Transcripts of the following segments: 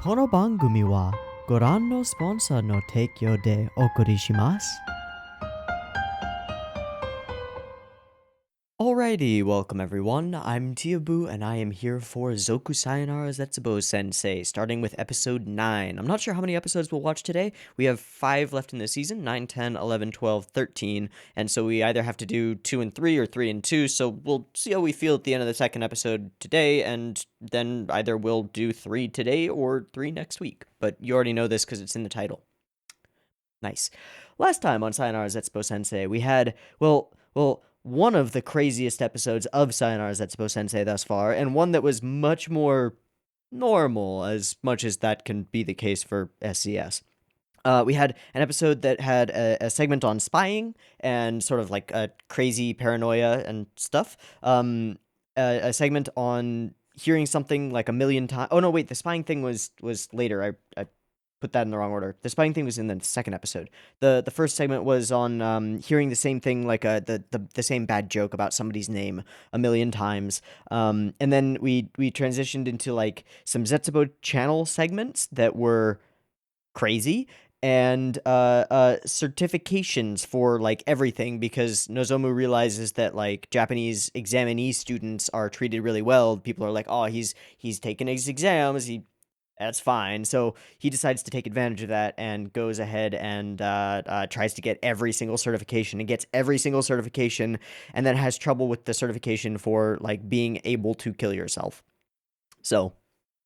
この番組はご覧のスポンサーの提供でお送りします。Alrighty, welcome everyone. I'm Teeaboo and I am here for Zoku Sayonara Zetsubou Sensei, starting with episode 9. I'm not sure how many episodes we'll watch today. We have 5 left in the season, 9, 10, 11, 12, 13, and so we either have to do 2 and 3 or 3 and 2, so we'll see how we feel at the end of the second episode today, and then either we'll do 3 today or 3 next week. But you already know this because it's in the title. Nice. Last time on Sayonara Zetsubou Sensei, we had, one of the craziest episodes of Sayonara Zetsubou Sensei thus far, and one that was much more normal, as much as that can be the case for SCS. We had an episode that had a segment on spying and sort of like a crazy paranoia and stuff. A segment on hearing something like a million times. Oh no, wait, the spying thing was later. I put that in the wrong order. The spying thing was in the second episode. The first segment was on hearing the same thing, like the same bad joke about somebody's name a million times. And then we transitioned into like some Zetsubou channel segments that were crazy, and certifications for like everything, because Nozomu realizes that like Japanese examinee students are treated really well. People are like, oh, he's taken his exams, that's fine. So he decides to take advantage of that and goes ahead and tries to get every single certification and gets every single certification, and then has trouble with the certification for like being able to kill yourself. So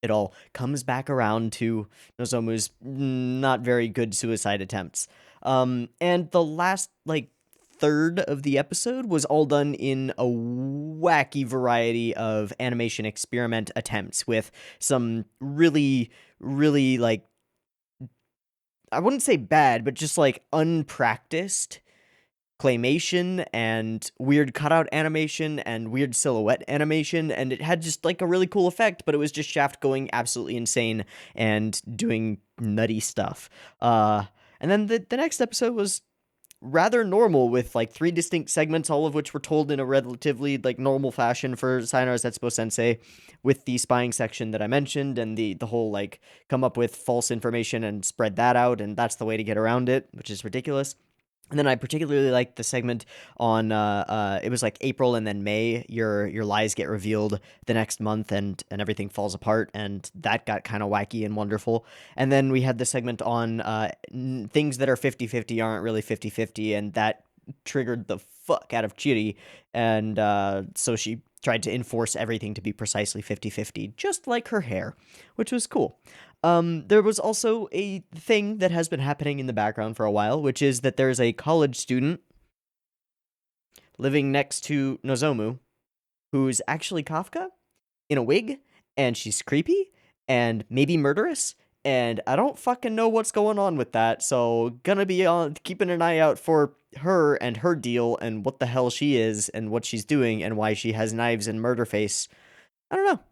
it all comes back around to Nozomu's not very good suicide attempts. And the last like third of the episode was all done in a wacky variety of animation experiment attempts with some really, really like, I wouldn't say bad, but just like unpracticed claymation and weird cutout animation and weird silhouette animation, and it had just like a really cool effect, but it was just Shaft going absolutely insane and doing nutty stuff. And then the next episode was rather normal, with like 3 distinct segments, all of which were told in a relatively like normal fashion for Sayonara Zetsubou Sensei, with the spying section that I mentioned, and the whole like come up with false information and spread that out, and that's the way to get around it, which is ridiculous. And then I particularly liked the segment on it was like April and then May. Your lies get revealed the next month, and everything falls apart, and that got kind of wacky and wonderful. And then we had the segment on things that are 50-50 aren't really 50-50, and that triggered the fuck out of Chiri, and so she tried to enforce everything to be precisely 50-50, just like her hair, which was cool. There was also a thing that has been happening in the background for a while, which is that there's a college student living next to Nozomu who's actually Kafka in a wig, and she's creepy and maybe murderous, and I don't fucking know what's going on with that, so gonna be keeping an eye out for her and her deal and what the hell she is and what she's doing and why she has knives and murder face. I don't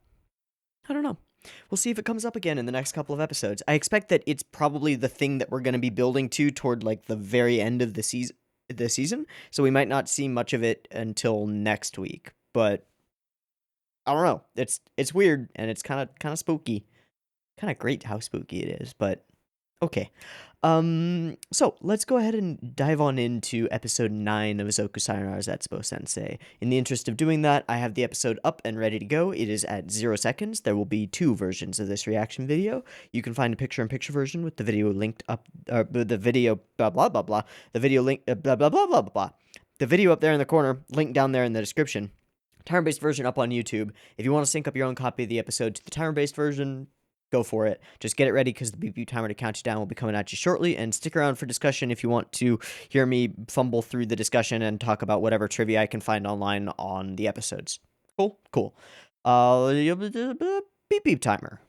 know. We'll see if it comes up again in the next couple of episodes. I expect that it's probably the thing that we're going to be building to toward like the very end of the season. So we might not see much of it until next week. But I don't know. It's weird, and it's kind of spooky. Kind of great how spooky it is, but okay. So let's go ahead and dive on into episode 9 of Zoku Sayonara Zetsubou Sensei. In the interest of doing that, I have the episode up and ready to go. It is at 0 seconds. There will be 2 versions of this reaction video. You can find a picture-in-picture version with the video linked up, the video blah blah blah blah, the video link blah blah blah blah blah. The video up there in the corner, link down there in the description. Timer-based version up on YouTube. If you want to sync up your own copy of the episode to the timer-based version, go for it. Just get it ready, because the BB timer to count you down will be coming at you shortly, and stick around for discussion if you want to hear me fumble through the discussion and talk about whatever trivia I can find online on the episodes. Cool. Beep beep timer.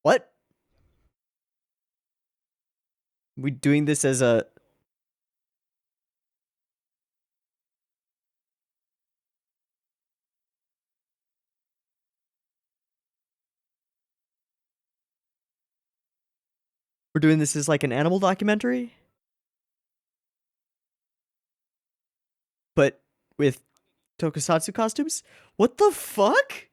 What? We doing this as a We're doing this as like an animal documentary, but with tokusatsu costumes. What the fuck?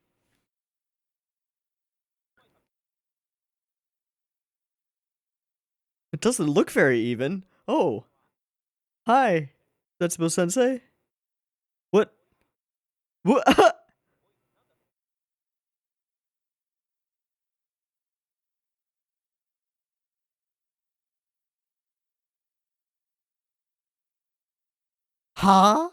It doesn't look very even. Oh, hi, Zetsubou Sensei. What? What? Huh?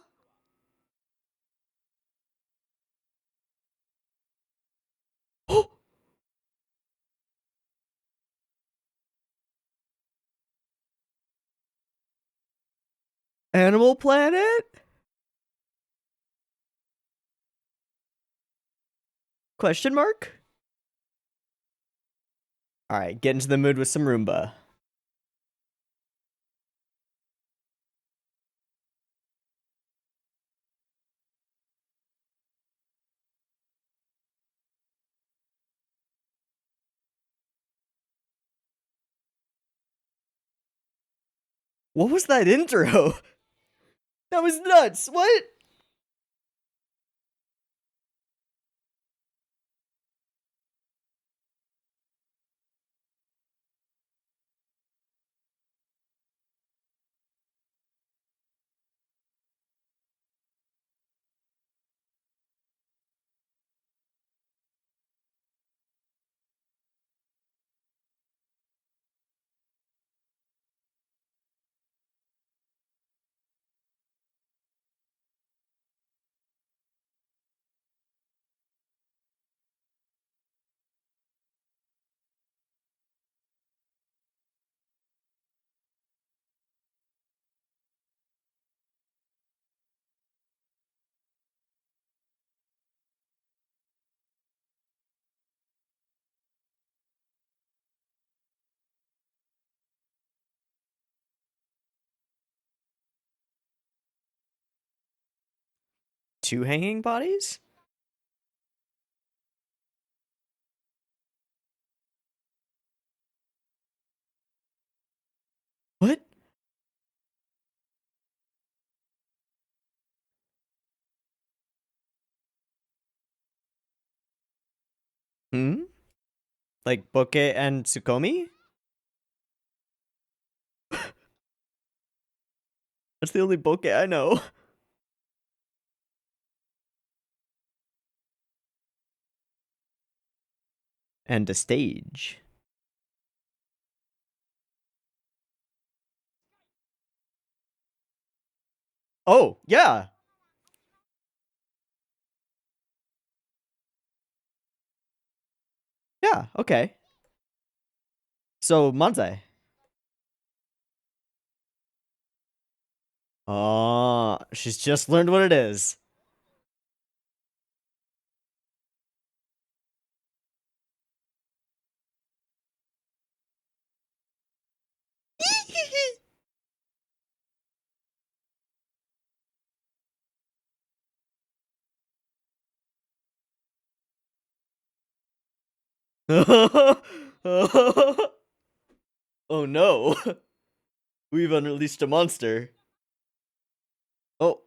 Animal Planet? Question mark? All right, get into the mood with some Roomba. What was that intro? That was nuts. What? Two hanging bodies? What? Hmm? Like Boke and Tsukomi? That's the only Boke I know. And a stage. Oh, yeah. Yeah, okay. So, Manzai. Oh, she's just learned what it is. Oh no. We've unleashed a monster. Oh.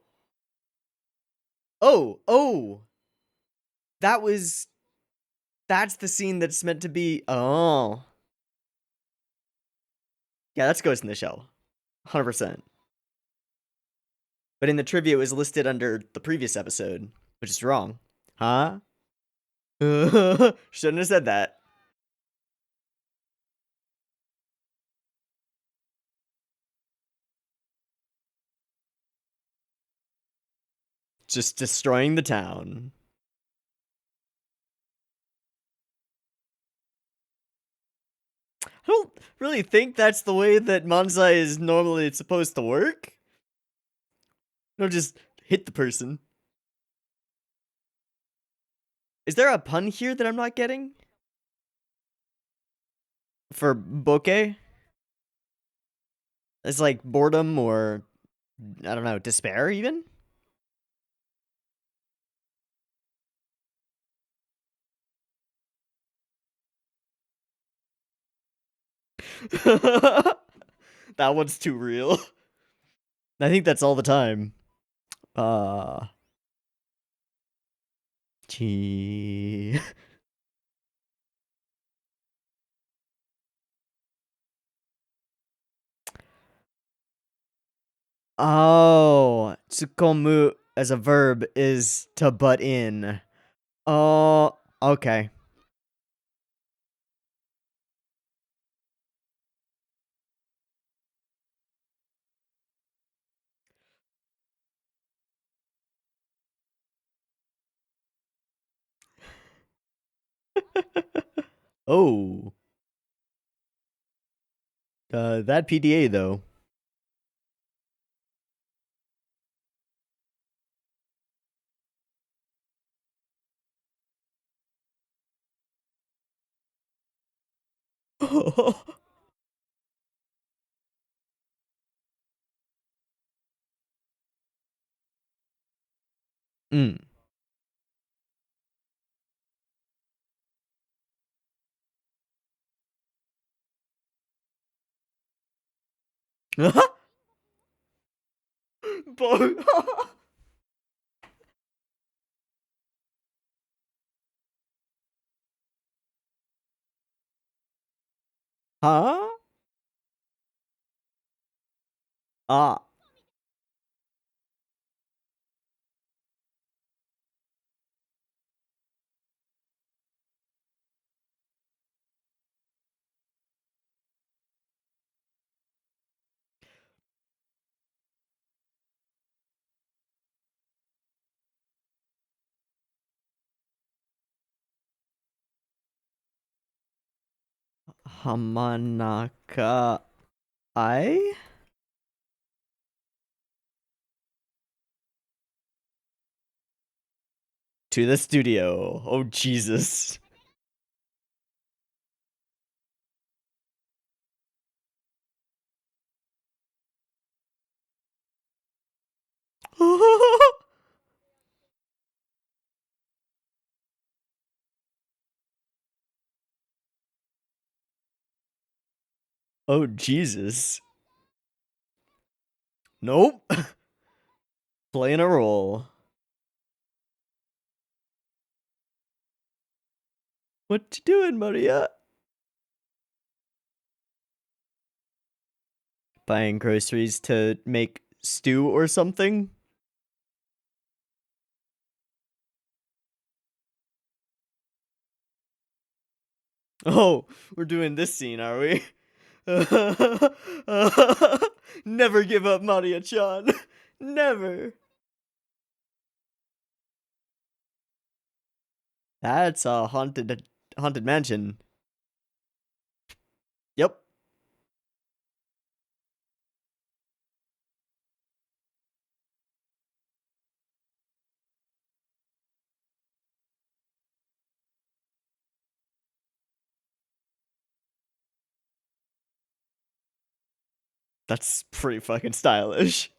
Oh, oh. That was that's the scene that's meant to be oh. Yeah, that's Ghost in the Shell. 100%. But in the trivia it was listed under the previous episode, which is wrong. Huh? Shouldn't have said that. Just destroying the town. I don't really think that's the way that Manzai is normally supposed to work. Don't just hit the person. Is there a pun here that I'm not getting? For bokeh? It's like boredom or, I don't know, despair even? That one's too real. I think that's all the time. Gee. Oh, tsukomu as a verb is to butt in. Oh, okay. Oh, that PDA though. Mm. Huh? Ah. Hamanaka I? To the studio. Oh, Jesus. Oh, Jesus. Nope. Playing a role. What you doing, Maria? Buying groceries to make stew or something? Oh, we're doing this scene, are we? Never give up, Maria-chan. Never. That's a haunted mansion. Yep. That's pretty fucking stylish.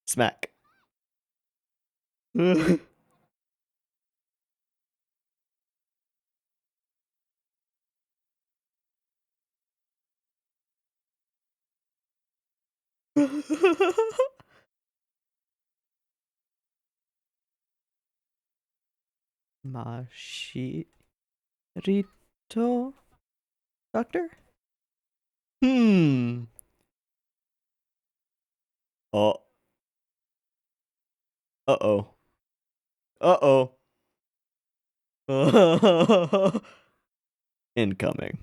Smack. Mashirito Doctor? Hmm. Oh. Uh-oh. Uh-oh. Incoming.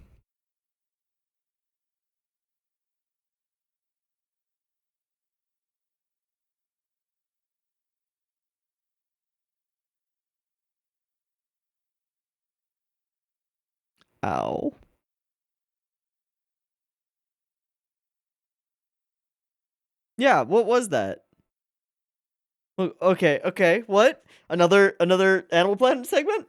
Ow. Yeah, what was that? Okay, okay, what? Another Animal Planet segment?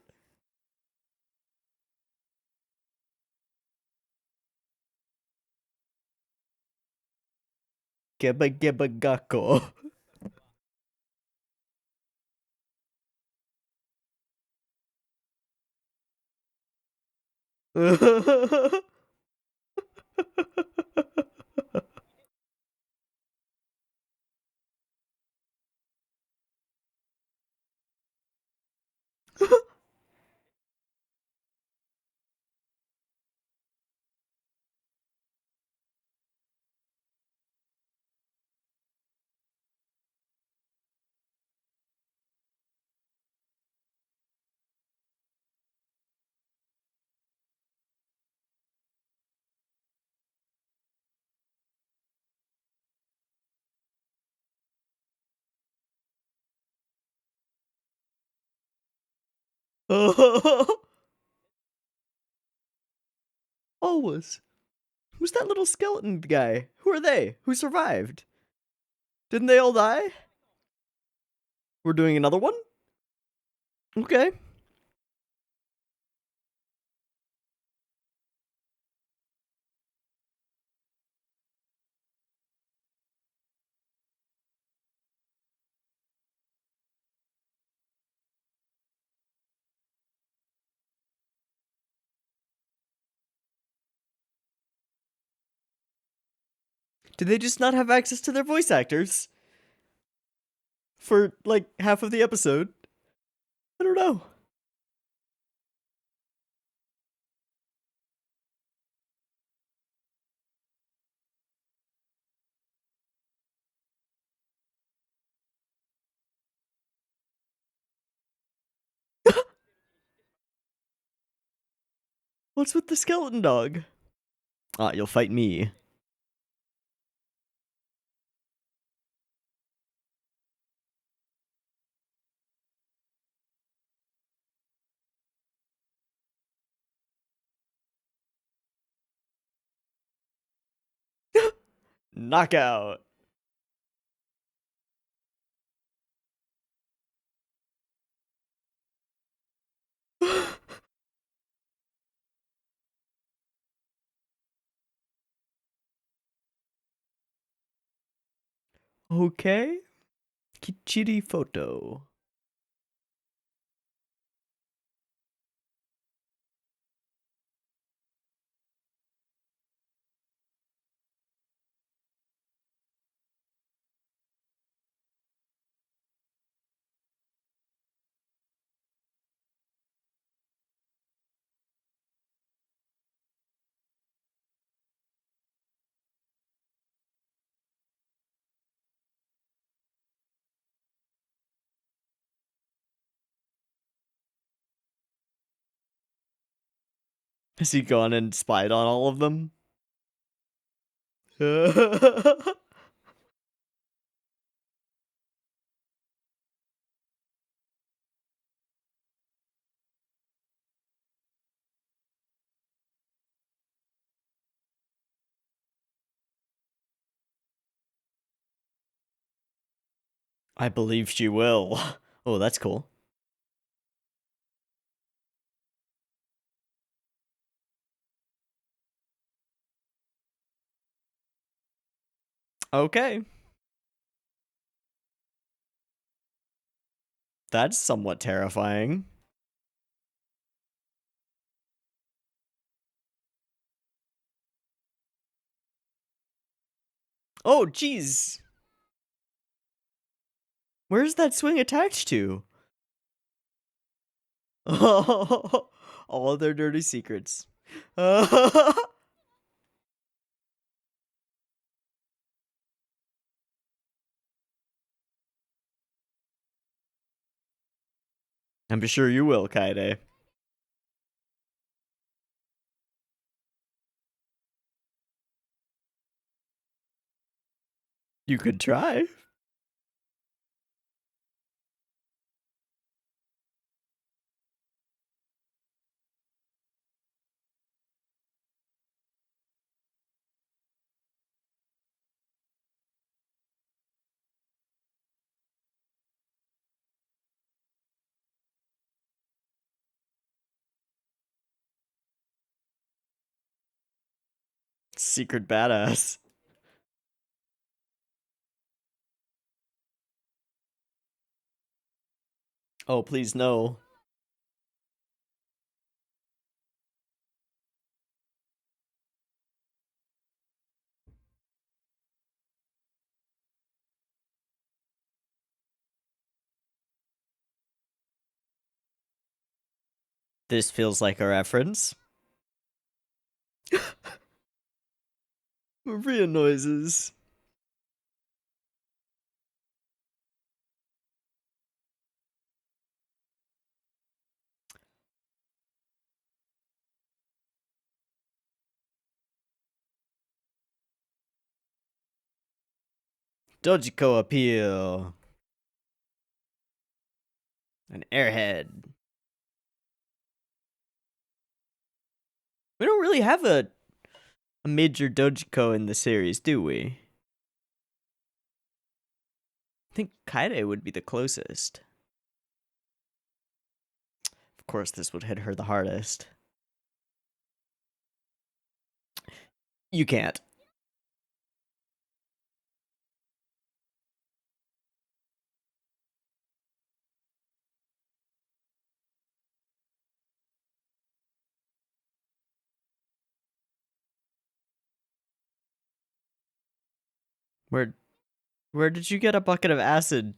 Geba Geba Gakko. Always. Who's that little skeleton guy? Who are they? Who survived? Didn't they all die? We're doing another one? Okay. Did they just not have access to their voice actors? For, like, half of the episode? I don't know. What's with the skeleton dog? Ah, you'll fight me. Knockout. Okay. Kichiri photo. Has he gone and spied on all of them? I believe she will. Oh, that's cool. Okay. That's somewhat terrifying. Oh, jeez. Where's that swing attached to? All of their dirty secrets. I'm sure you will, Kaede. You could try. Secret badass. Oh, please no. This feels like a reference. Maria noises. Dojiko appeal. An airhead. We don't really have a major Dojiko in the series, do we? I think Kaede would be the closest. Of course, this would hit her the hardest. You can't. Where did you get a bucket of acid?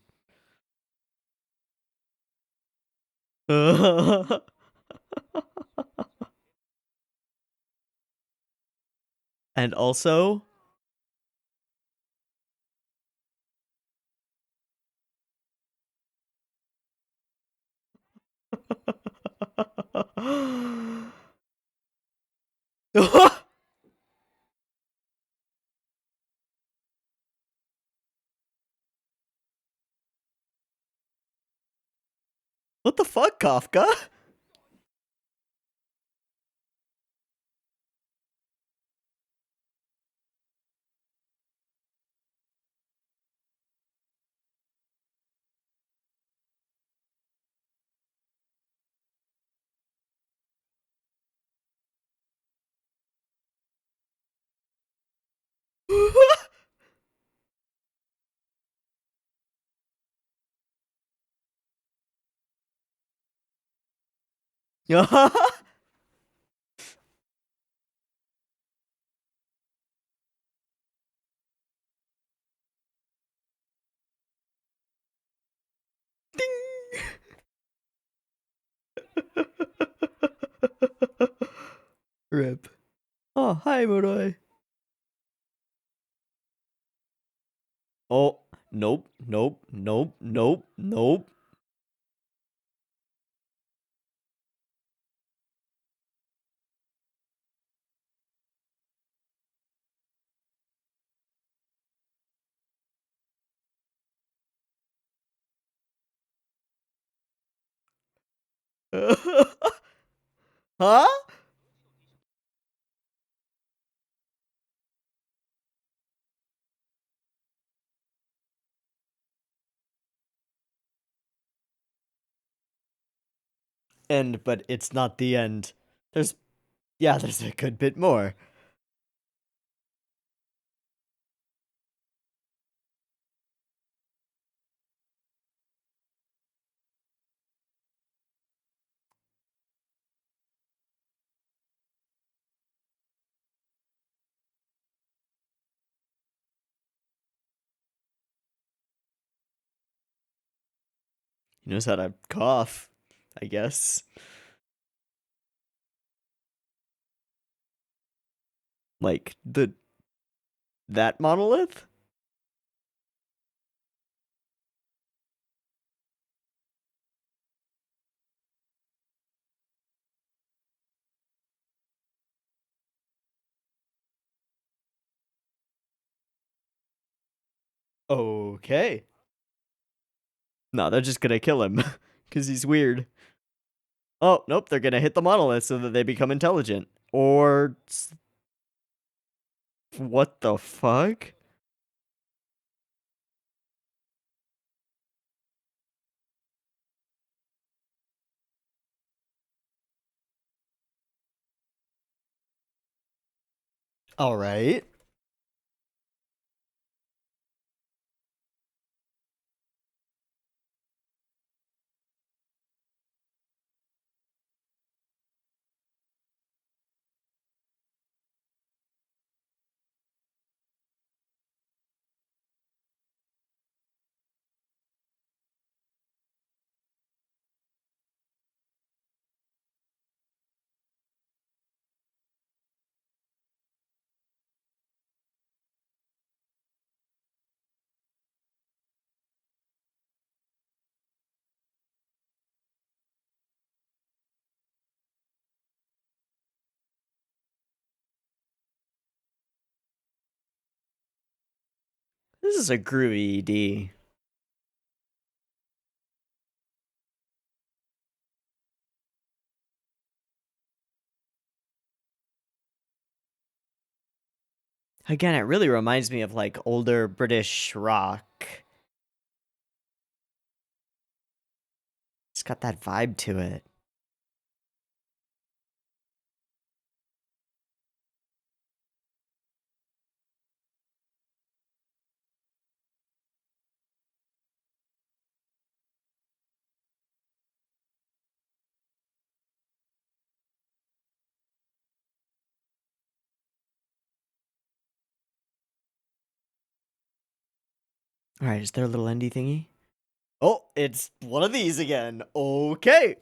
And also, what the fuck, Kafka? Ding. Rip. Oh, hi, Moroi. Oh, nope, nope, nope, nope, nope. Huh? But it's not the end. There's there's a good bit more. He knows how to cough, I guess. Like that monolith? Okay. No, they're just gonna kill him because he's weird. Oh, nope, they're gonna hit the monolith so that they become intelligent. Or what the fuck? All right. This is a groovy D. Again, it really reminds me of like older British rock. It's got that vibe to it. All right, is there a little endy thingy? Oh, it's one of these again. Okay.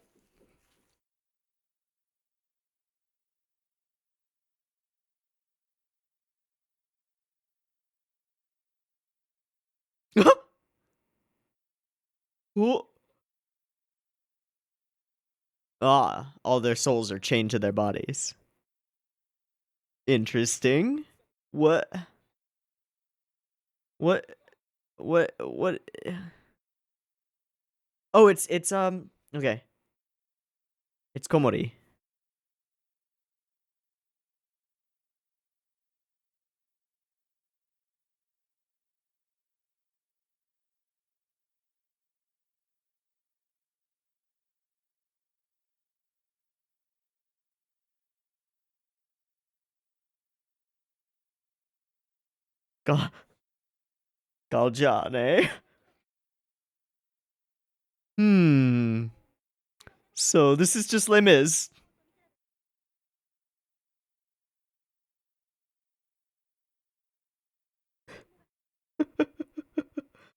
Oh. Ah, all their souls are chained to their bodies. Interesting. What? What? What? Oh, it's okay. It's Komori. Gal Galjan, eh? Hmm. So this is just Les Mis.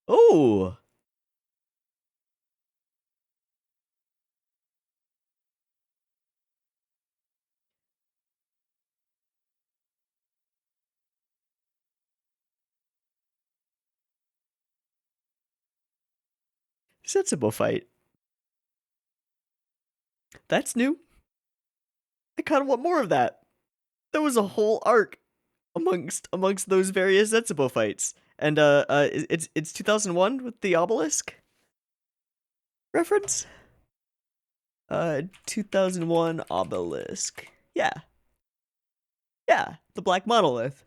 Oh. Zetsubou fight. That's new. I kind of want more of that. There was a whole arc amongst those various Zetsubou fights. And it's 2001 with the obelisk reference. 2001 obelisk. Yeah. Yeah, the black monolith.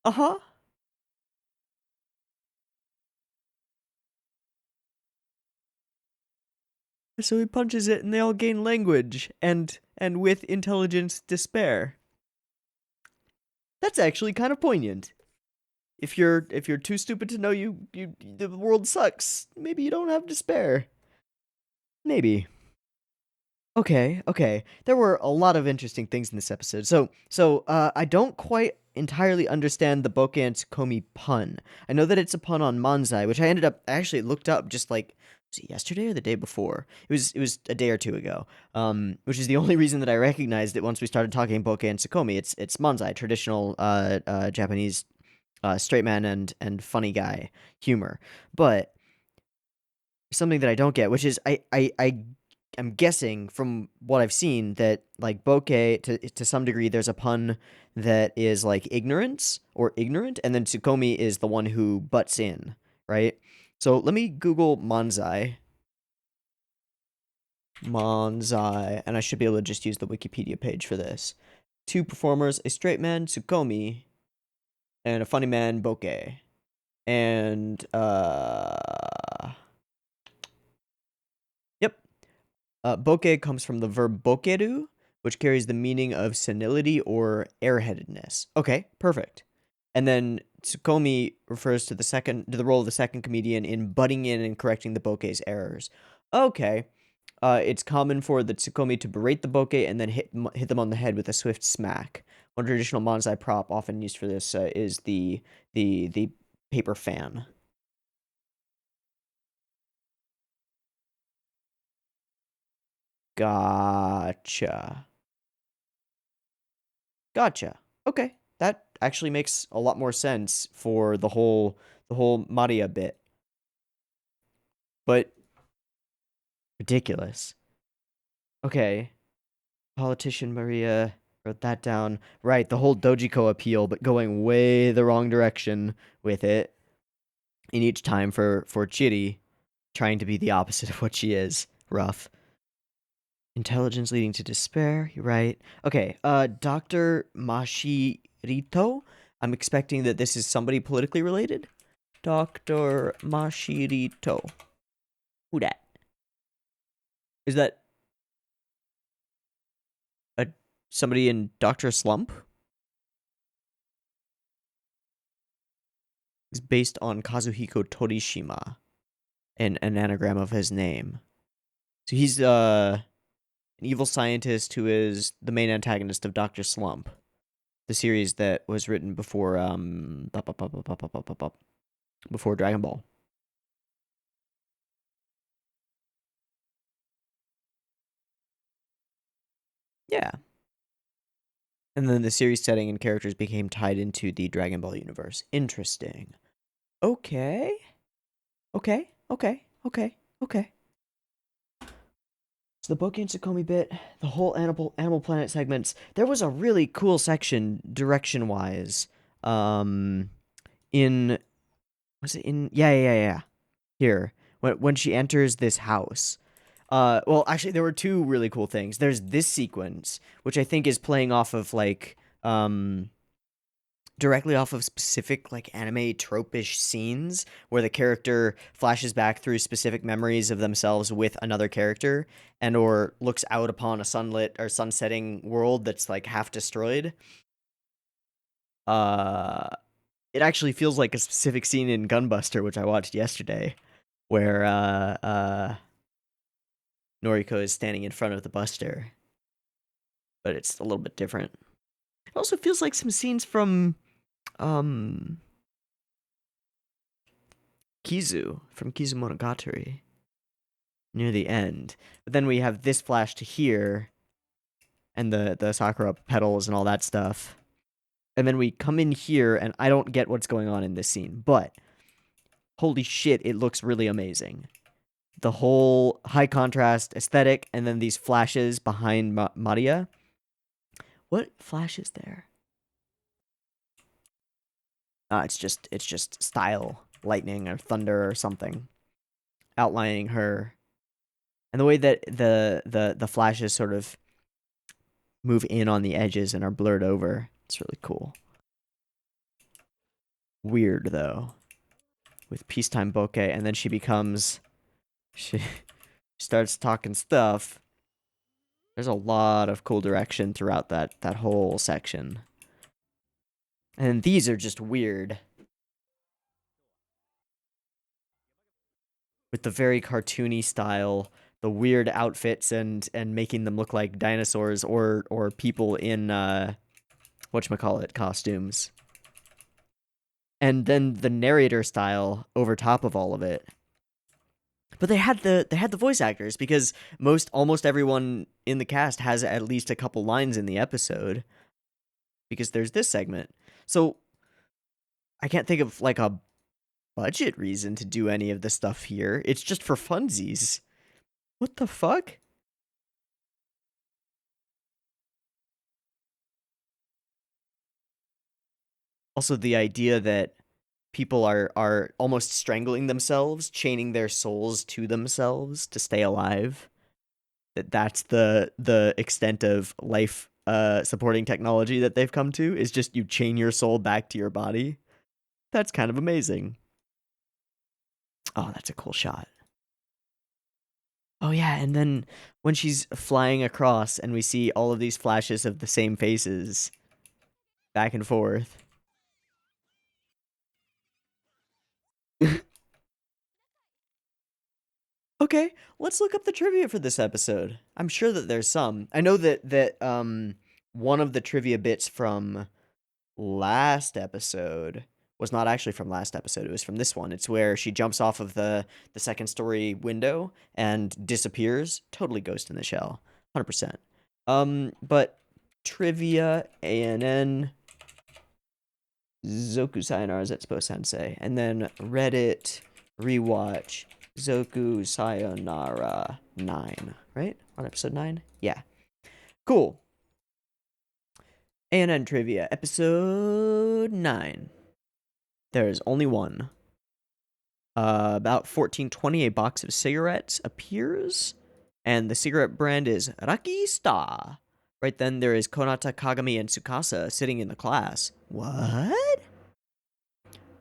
Uh-huh. So he punches it and they all gain language and with intelligence despair. That's actually kind of poignant. If you're too stupid to know the world sucks, maybe you don't have despair. Maybe. Okay. There were a lot of interesting things in this episode. I don't quite entirely understand the Boke and Tsukomi pun. I know that it's a pun on Manzai, which I actually looked up just like, was it yesterday or the day before? It was a day or two ago. Which is the only reason that I recognized it once we started talking Boke and Tsukomi. It's Manzai, traditional Japanese straight man and funny guy humor. But something that I don't get, which is I'm guessing from what I've seen that like bokeh to some degree there's a pun that is like ignorance or ignorant, and then Tsukomi is the one who butts in, right? So let me Google Manzai. Manzai, and I should be able to just use the Wikipedia page for this. Two performers, a straight man, Tsukomi, and a funny man, bokeh. And yep. Bokeh comes from the verb bokeru, which carries the meaning of senility or airheadedness. Okay, perfect. And then Tsukomi refers to the role of the second comedian in butting in and correcting the boke's errors. Okay. It's common for the Tsukomi to berate the boke and then hit them on the head with a swift smack. One traditional manzai prop often used for this is the paper fan. Gotcha. Okay, that actually makes a lot more sense for the whole Maria bit. But ridiculous. Okay. Politician Maria wrote that down. Right, the whole Dojiko appeal, but going way the wrong direction with it. In each time for Chiri, trying to be the opposite of what she is. Rough. Intelligence leading to despair. You're right. Okay, Dr. Mashirito. I'm expecting that this is somebody politically related. Dr. Mashirito. Who dat? Is that somebody in Dr. Slump? Is based on Kazuhiko Torishima, an anagram of his name. So he's an evil scientist who is the main antagonist of Dr. Slump, the series that was written before before Dragon Ball. Yeah. And then the series setting and characters became tied into the Dragon Ball universe. Interesting. Okay. So the Boke and Tsukomi bit, the whole Animal Planet segments, there was a really cool section direction-wise. In was it in yeah. Here. When she enters this house. Well, actually, there were two really cool things. There's this sequence, which I think is playing off of like, directly off of specific like anime trope-ish scenes where the character flashes back through specific memories of themselves with another character and or looks out upon a sunlit or sunsetting world that's like half destroyed. It actually feels like a specific scene in Gunbuster, which I watched yesterday, where Noriko is standing in front of the Buster, but it's a little bit different. It also feels like some scenes from Kizu from Kizu Monogatari near the end. But then we have this flash to here and the Sakura petals and all that stuff. And then we come in here and I don't get what's going on in this scene, but holy shit, it looks really amazing. The whole high contrast aesthetic and then these flashes behind Maria. What flash is there? It's just style, lightning or thunder or something outlining her. And the way that the flashes sort of move in on the edges and are blurred over, it's really cool. Weird though, with peacetime bokeh, and then she starts talking stuff. There's a lot of cool direction throughout that whole section. And these are just weird. With the very cartoony style, the weird outfits and making them look like dinosaurs or people in whatchamacallit costumes. And then the narrator style over top of all of it. But they had the voice actors because almost everyone in the cast has at least a couple lines in the episode. Because there's this segment. So I can't think of like a budget reason to do any of the stuff here. It's just for funsies. What the fuck? Also the idea that people are almost strangling themselves, chaining their souls to themselves to stay alive. That's the extent of life supporting technology that they've come to, is just you chain your soul back to your body. That's kind of amazing. Oh, that's a cool shot. Oh yeah, and then when she's flying across and we see all of these flashes of the same faces back and forth. Okay, let's look up the trivia for this episode. I'm sure that there's some. I know that one of the trivia bits from last episode was not actually from last episode. It was from this one. It's where she jumps off of the second story window and disappears. Totally Ghost in the Shell. 100%. But trivia ANN Zoku Sayonara Zetsubou Sensei, and then Reddit rewatch Zoku Sayonara 9, right? On episode 9? Yeah. Cool. ANN trivia, episode 9. There is only one. About 14:20, a box of cigarettes appears, and the cigarette brand is Lucky Star. Right then, there is Konata, Kagami, and Tsukasa sitting in the class. What?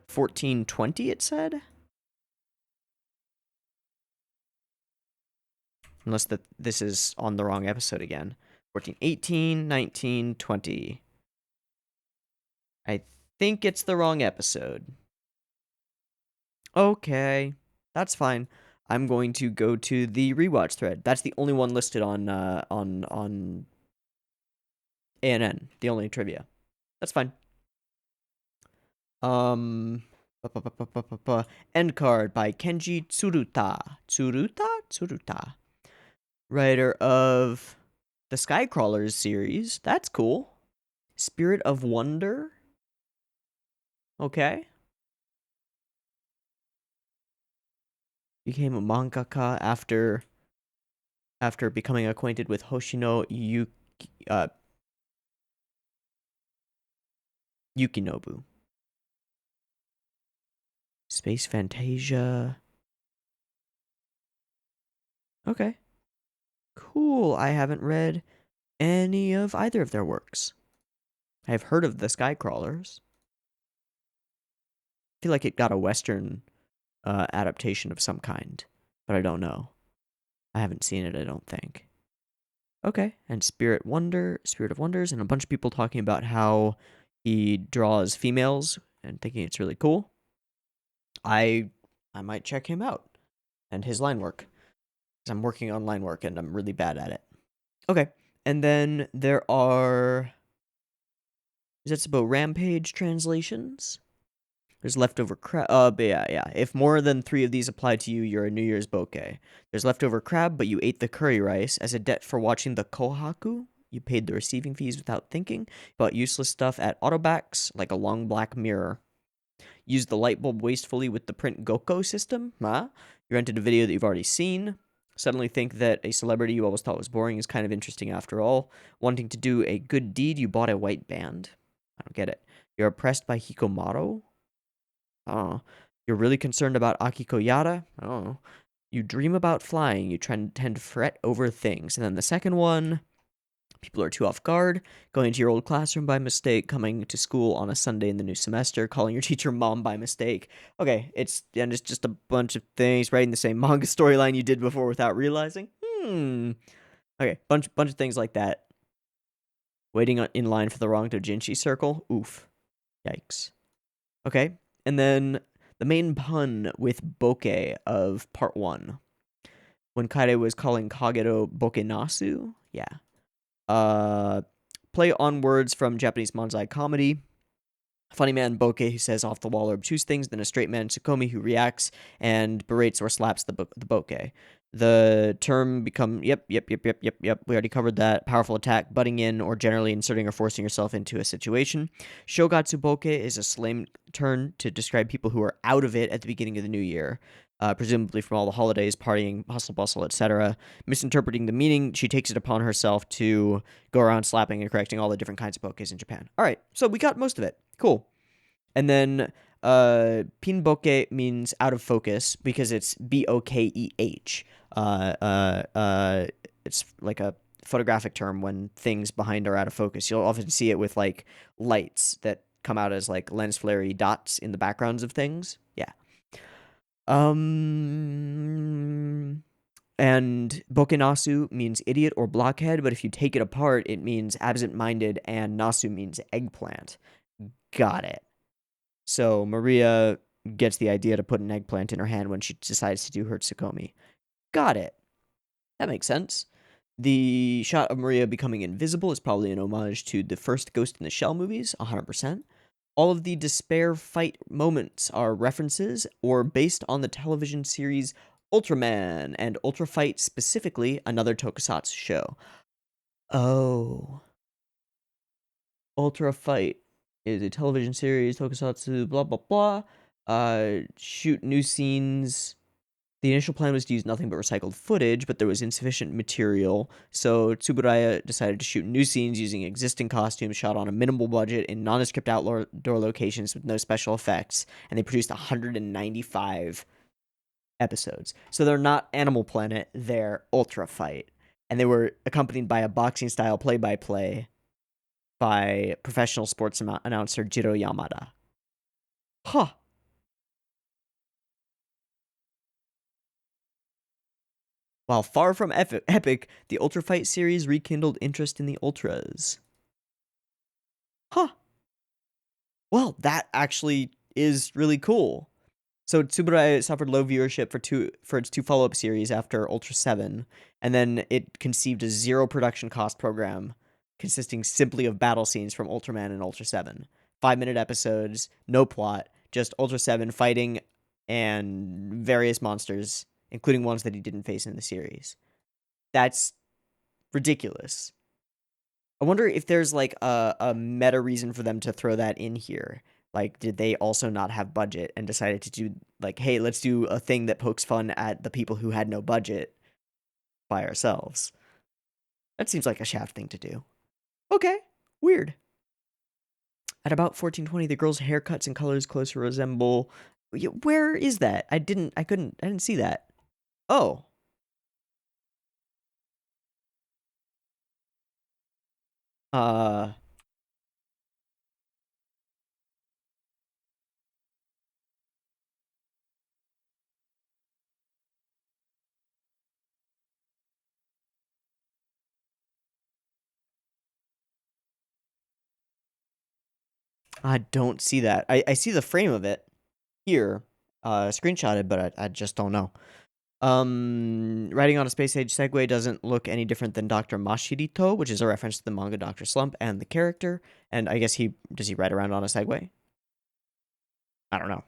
14:20, it said? Unless this is on the wrong episode again. 14, 18, 19, 20. I think it's the wrong episode. Okay, that's fine. I'm going to go to the rewatch thread. That's the only one listed on ANN. The only trivia. That's fine. End card by Kenji Tsuruta. Tsuruta. Writer of the Skycrawlers series. That's cool. Spirit of Wonder. Okay. Became a mangaka after becoming acquainted with Hoshino Yukinobu. Space Fantasia. Okay. Cool. I haven't read any of either of their works. I've heard of the Skycrawlers. I feel like it got a Western adaptation of some kind, but I don't know. I haven't seen it, I don't think. Okay, and Spirit of Wonders, and a bunch of people talking about how he draws females and thinking it's really cool. I might check him out and his line work, because I'm working on line work and I'm really bad at it. Okay, and then there are Zetsubou Rampage translations. There's leftover crab. But yeah. If more than 3 of these apply to you, you're a New Year's bouquet. There's leftover crab, but you ate the curry rice. As a debt for watching the kohaku, you paid the receiving fees without thinking. Bought useless stuff at Autobacks, like a long black mirror. Used the light bulb wastefully with the print Goko system. Huh? You rented a video that you've already seen. Suddenly think that a celebrity you always thought was boring is kind of interesting after all. Wanting to do a good deed, you bought a white band. I don't get it. You're oppressed by Hikomaru? Oh, you're really concerned about Akiko Yada? Oh, you dream about flying. You tend to fret over things. And then the second one, people are too off guard. Going into your old classroom by mistake. Coming to school on a Sunday in the new semester. Calling your teacher mom by mistake. Okay, it's just a bunch of things. Writing the same manga storyline you did before without realizing. Okay, bunch of things like that. Waiting in line for the wrong dojinshi circle. Oof. Yikes. Okay. And then the main pun with bokeh of part 1. When Kaide was calling Kagero bokenasu. Yeah. Play on words from Japanese manzai comedy. Funny man bokeh who says off the wall or obtuse things, then a straight man Tsukomi who reacts and berates or slaps the bokeh. The term become yep. We already covered that. Powerful attack, butting in, or generally inserting or forcing yourself into a situation. Shogatsu bokeh is a slang term to describe people who are out of it at the beginning of the new year. Presumably from all the holidays, partying, hustle bustle, etc. Misinterpreting the meaning, she takes it upon herself to go around slapping and correcting all the different kinds of bokehs in Japan. All right, so we got most of it. Cool. And then pinboke means out of focus because it's BOKEH. It's like a photographic term when things behind are out of focus. You'll often see it with like lights that come out as like lens flare-y dots in the backgrounds of things. Yeah. And bokenasu means idiot or blockhead, but if you take it apart, it means absent-minded, and nasu means eggplant. Got it. So Maria gets the idea to put an eggplant in her hand when she decides to do her tsukomi. Got it. That makes sense. The shot of Maria becoming invisible is probably an homage to the first Ghost in the Shell movies, 100%. All of the despair fight moments are references or based on the television series Ultraman and Ultra Fight specifically, another tokusatsu show. Oh. Ultra Fight is a television series, tokusatsu, blah, blah, blah. Shoot new scenes. The initial plan was to use nothing but recycled footage, but there was insufficient material, so Tsuburaya decided to shoot new scenes using existing costumes shot on a minimal budget in nondescript outdoor locations with no special effects, and they produced 195 episodes. So they're not Animal Planet, they're Ultra Fight. And they were accompanied by a boxing-style play-by-play by professional sports announcer Jiro Yamada. Huh. While far from epic, the Ultra Fight series rekindled interest in the Ultras. Huh. Well, that actually is really cool. So Tsuburaya suffered low viewership for its two follow-up series after Ultra 7, and then it conceived a zero production cost program consisting simply of battle scenes from Ultraman and Ultra 7. 5-minute episodes, no plot, just Ultra 7 fighting and various monsters, including ones that he didn't face in the series. That's ridiculous. I wonder if there's like a meta reason for them to throw that in here. Like, did they also not have budget and decided to do like, hey, let's do a thing that pokes fun at the people who had no budget by ourselves? That seems like a Shaft thing to do. Okay, weird. At about 1420, the girl's haircuts and colors closer resemble. Where is that? I didn't see that. Oh. Uh. I don't see that. I see the frame of it here, screenshotted, but I just don't know. Riding on a space age Segway doesn't look any different than Dr. Mashirito, which is a reference to the manga Dr. Slump and the character. And I guess does he ride around on a Segway? I don't know.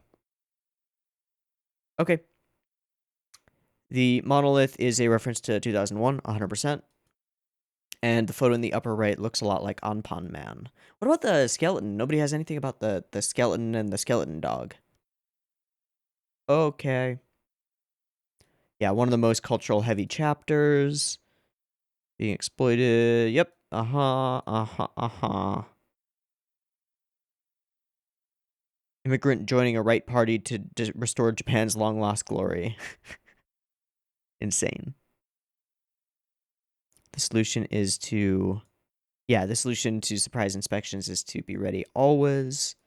Okay. The monolith is a reference to 2001, 100%. And the photo in the upper right looks a lot like Anpan Man. What about the skeleton? Nobody has anything about the skeleton and the skeleton dog. Okay. Yeah, one of the most cultural heavy chapters. Being exploited. Yep. Immigrant joining a right party to restore Japan's long-lost glory. Insane. The solution to surprise inspections is to be ready always.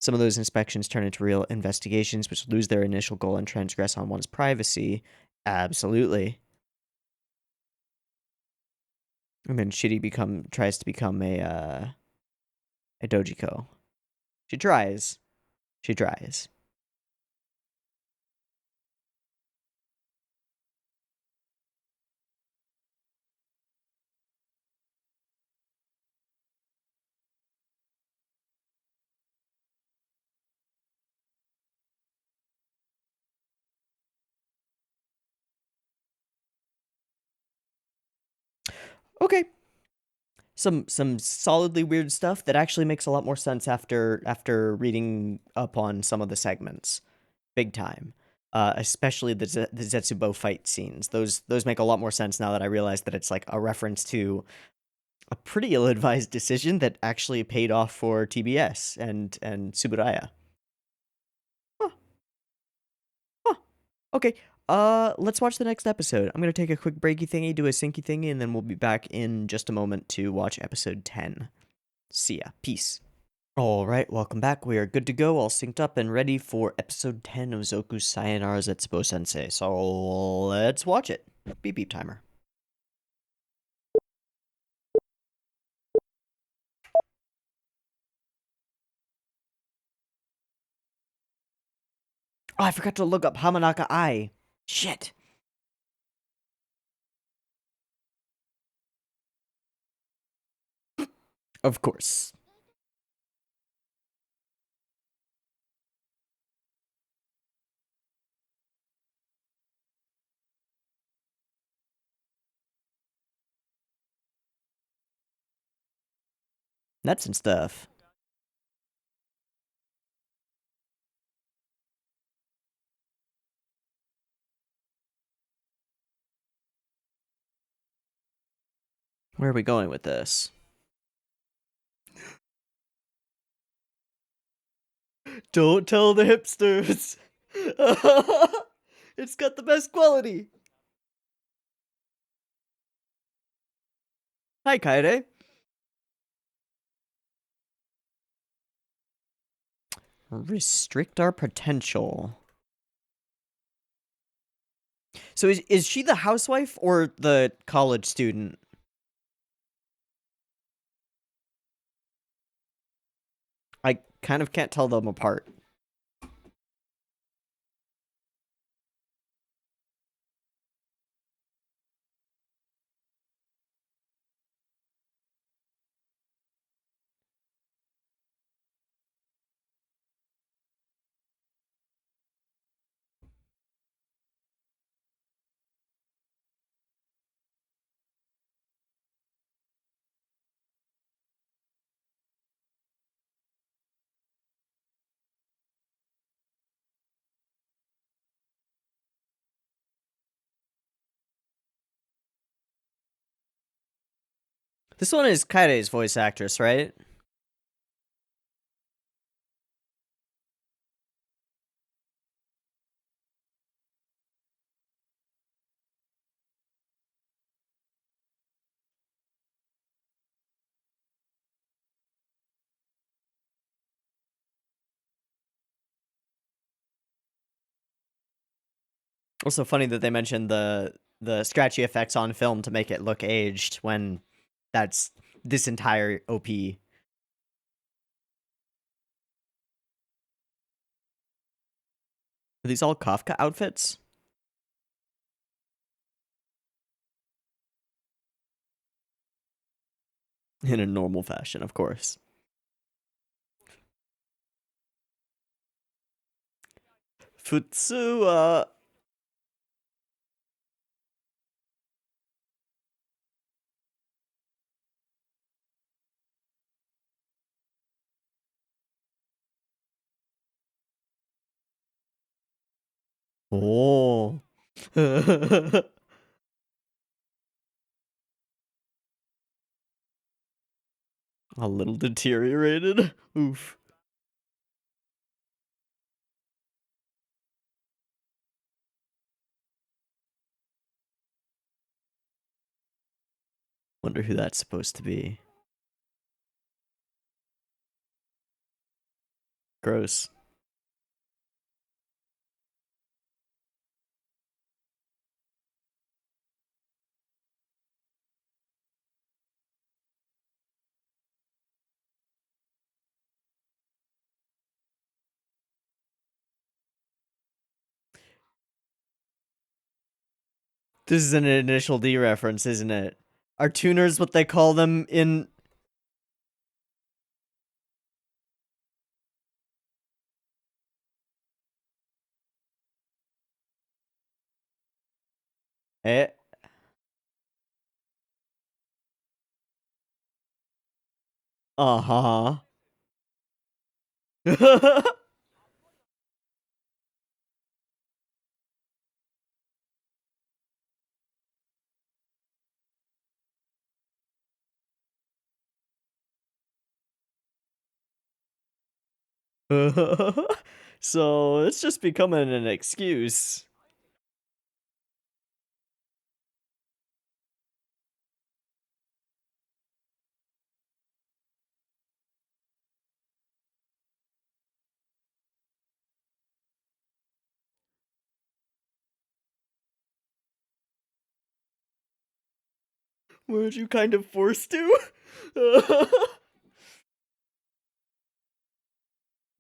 Some of those inspections turn into real investigations, which lose their initial goal and transgress on one's privacy. Absolutely. And then Shitty tries to become a dojiko. She tries. Okay. Some solidly weird stuff that actually makes a lot more sense after reading up on some of the segments. Big time. Especially the Zetsubou fight scenes. Those make a lot more sense now that I realize that it's like a reference to a pretty ill-advised decision that actually paid off for TBS and Tsuburaya. Huh. Okay. Let's watch the next episode. I'm gonna take a quick breaky thingy, do a syncy thingy, and then we'll be back in just a moment to watch episode 10. See ya. Peace. All right, welcome back. We are good to go, all synced up and ready for episode 10 of Zoku Sayonara Zetsubou Sensei. So let's watch it. Beep beep timer. Oh, I forgot to look up Hamanaka Ai. Shit. Of course. Nuts and stuff. Where are we going with this? Don't tell the hipsters. It's got the best quality. Hi, Kaede. Restrict our potential. So is she the housewife or the college student? I kind of can't tell them apart. This one is Kaide's voice actress, right? Also funny that they mentioned the scratchy effects on film to make it look aged when that's this entire OP. Are these all Kafka outfits? In a normal fashion, of course. Futsuwa. Oh. A little deteriorated. Oof. Wonder who that's supposed to be. Gross. This is an initial D reference, isn't it? Are tuners what they call them in... Eh? Uh-huh. So it's just becoming an excuse. Weren't you kind of forced to?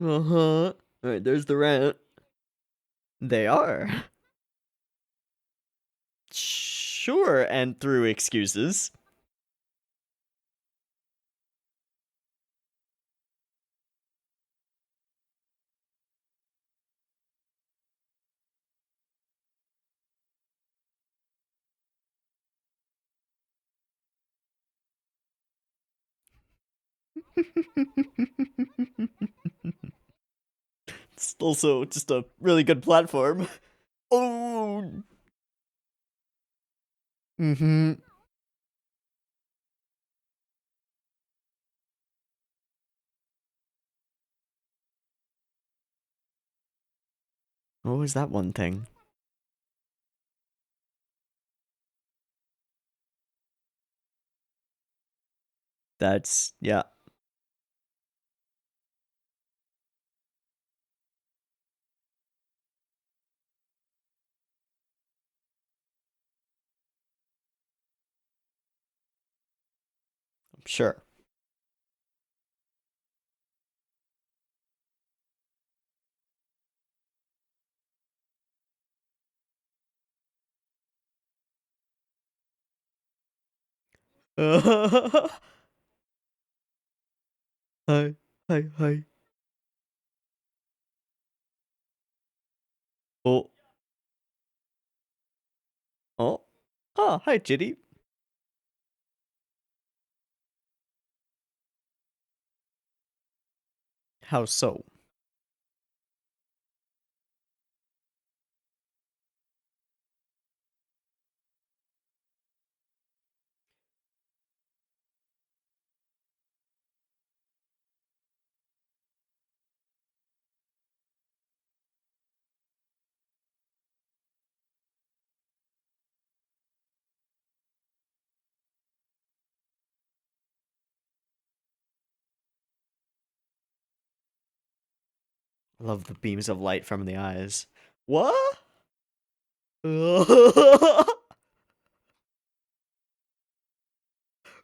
Uh-huh. Alright, there's the rant. They are. Sure, and through excuses. It's also just a really good platform. Oh. Mm-hmm. What was that one thing? That's, yeah. Sure. Hi, hi. Oh, oh. Ah, hi, Chitty. How so? Love the beams of light from the eyes. What?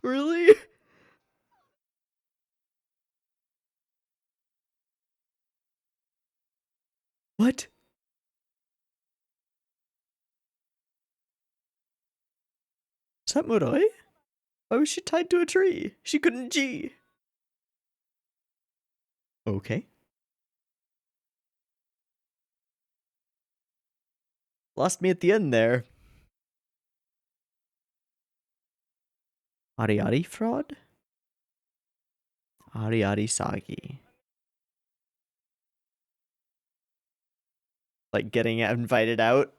Really? What? Is that Moroi? Why was she tied to a tree? She couldn't G. Okay. Lost me at the end there. Ari fraud? Ari Sagi. Like getting invited out?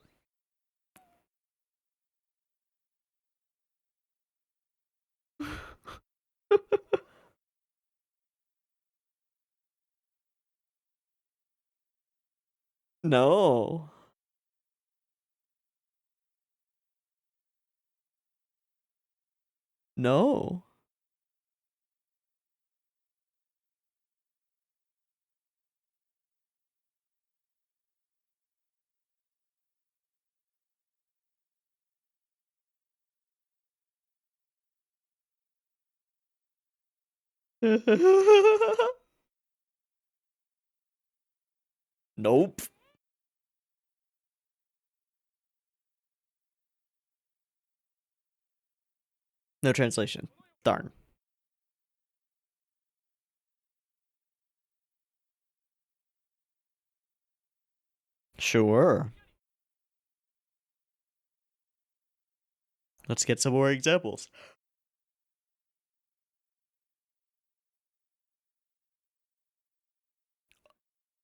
No. No. Nope. No translation. Darn. Sure. Let's get some more examples.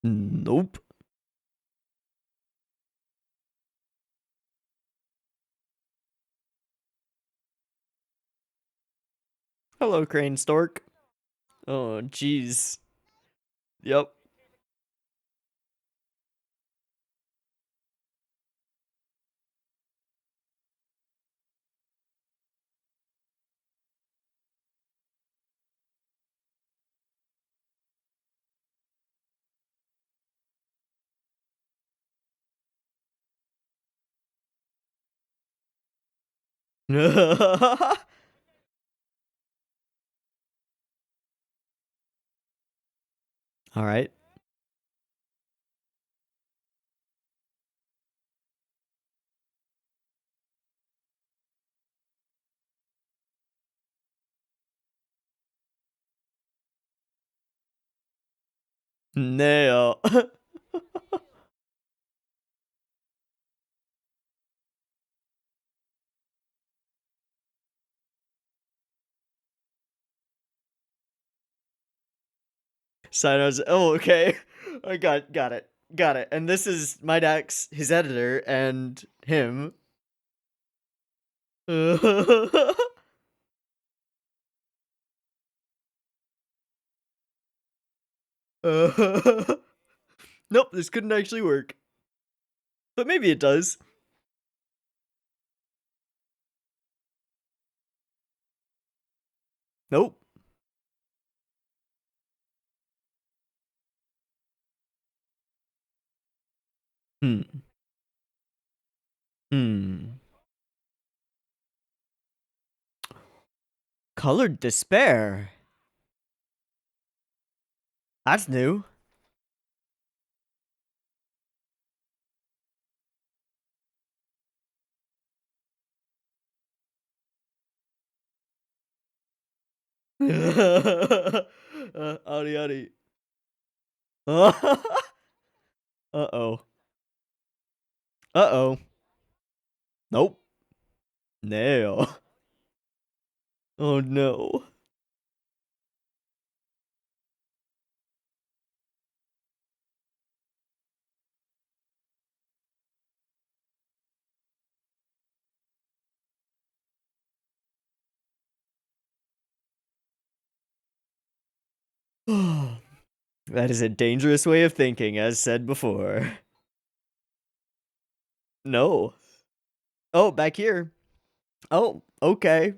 Nope. Hello, Crane Stork. Oh, jeez. Yep. All right. No. Sayonara. Oh, okay. I got it. Got it. And this is my Dax, his editor, and him. Nope, this couldn't actually work. But maybe it does. Nope. Hmm. Hmm. Colored despair. That's new. Adi adi. Uh-oh. Uh-oh. Nope. No. Oh no. That is a dangerous way of thinking, as said before. No. Oh, back here. Oh, okay.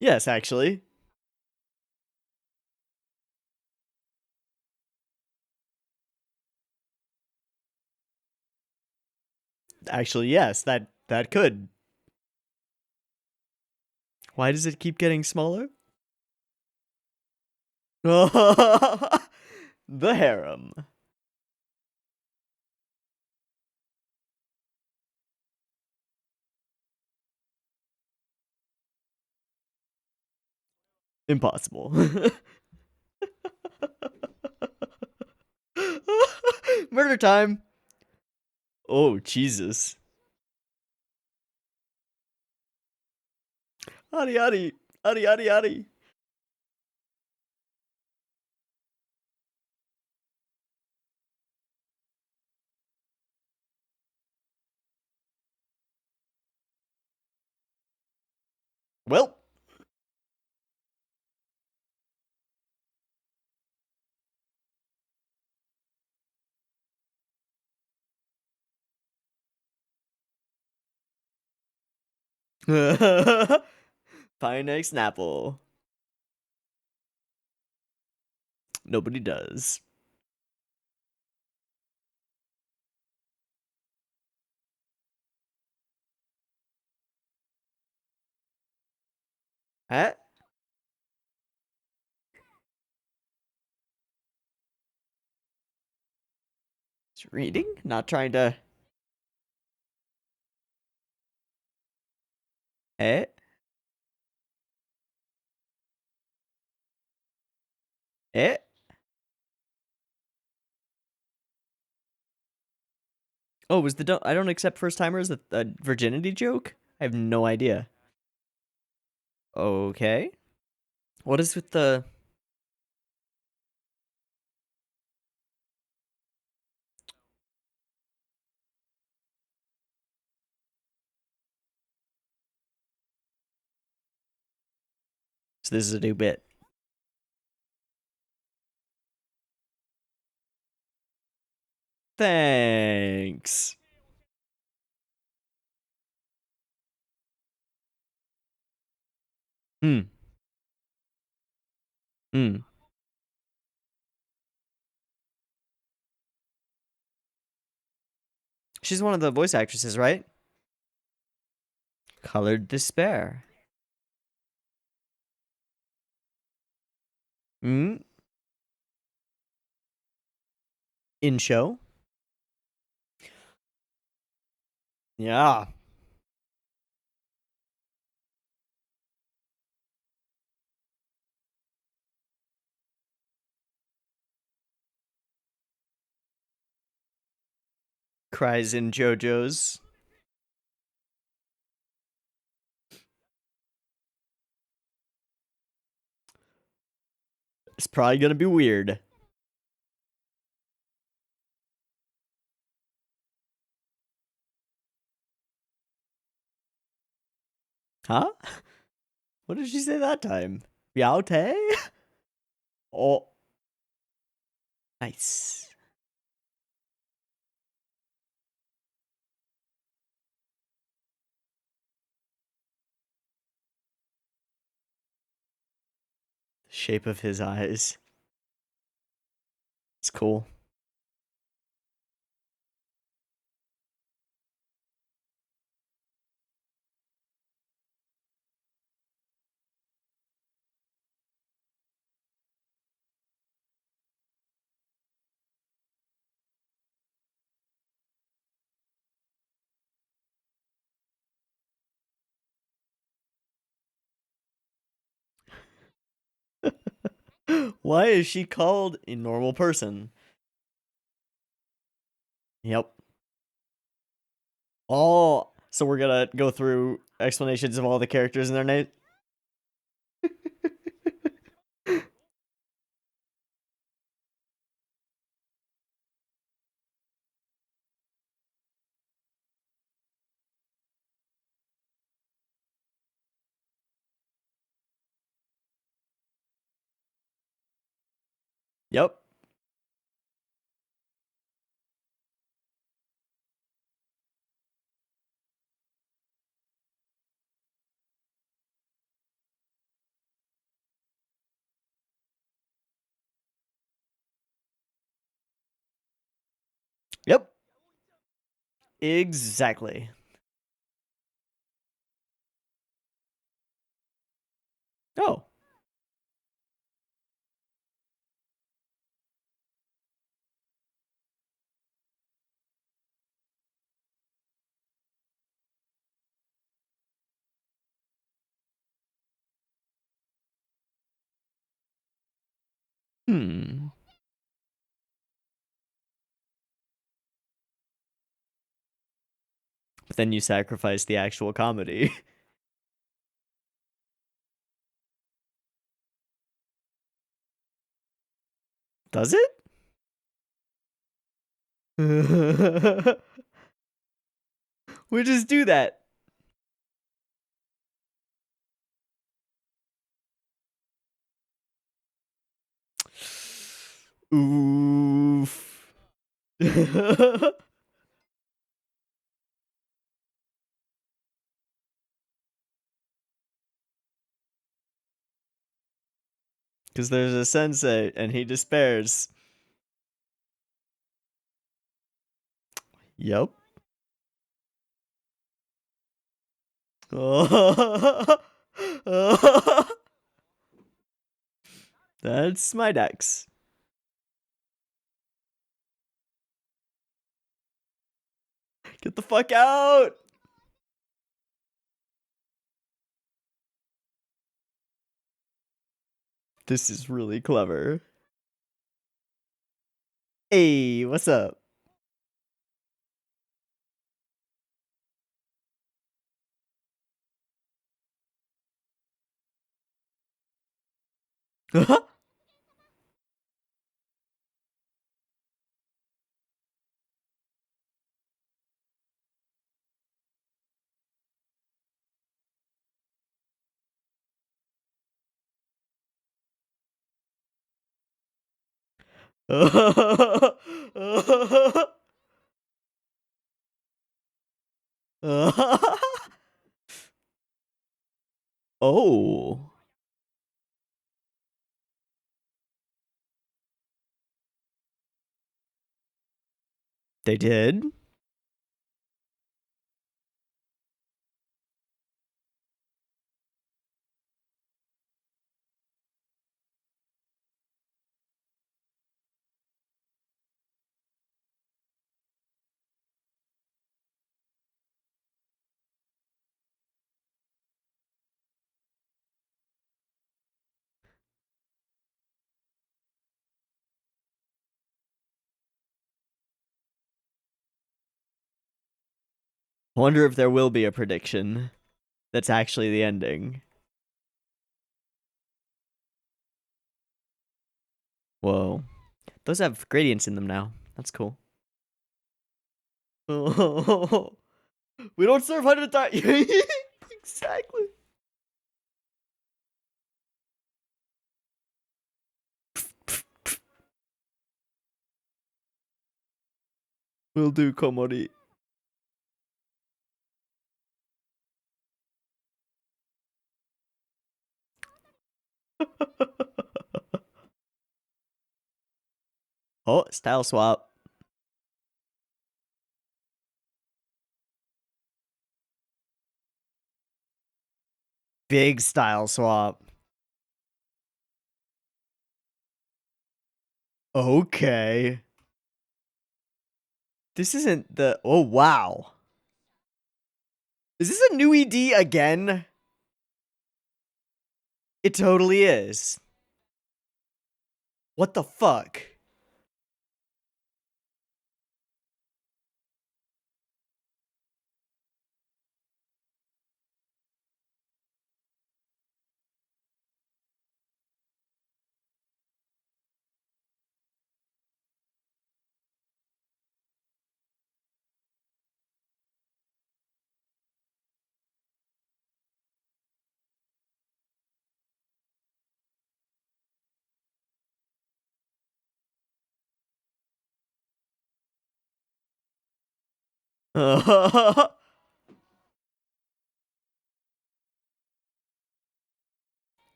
Yes, actually. Actually, yes, that could. Why does it keep getting smaller? The harem. Impossible. Murder time. Oh, Jesus. Adi adi. Adi adi adi. Well. Pine egg Snapple. Nobody does. Eh? It's reading? Not trying to. Eh? Eh? Oh, was the I don't accept first timers a virginity joke? I have no idea. Okay. What is with the. So this is a new bit. Thanks. Hmm. Hmm. She's one of the voice actresses, right? Colored Despair. Hmm. In show. Yeah. Cries in JoJo's. It's probably gonna be weird. Huh? What did she say that time? Yaote? Oh, nice. The shape of his eyes. It's cool. Why is she called a normal person? Yep. Oh, so we're gonna go through explanations of all the characters and their names. Yep. Yep. Exactly. Oh. Hmm. But then you sacrifice the actual comedy. Does it? We just do that. Oof. Because there's a sensei and he despairs. Yep. That's my Dex. Get the fuck out! This is really clever. Hey, what's up? Oh. They did? I wonder if there will be a prediction that's actually the ending. Whoa. Those have gradients in them now. That's cool. We don't serve 100,000. Exactly. Will do, Komori. Oh, style swap. Big style swap. Okay. This isn't the... Oh, wow. Is this a new ED again? It totally is. What the fuck?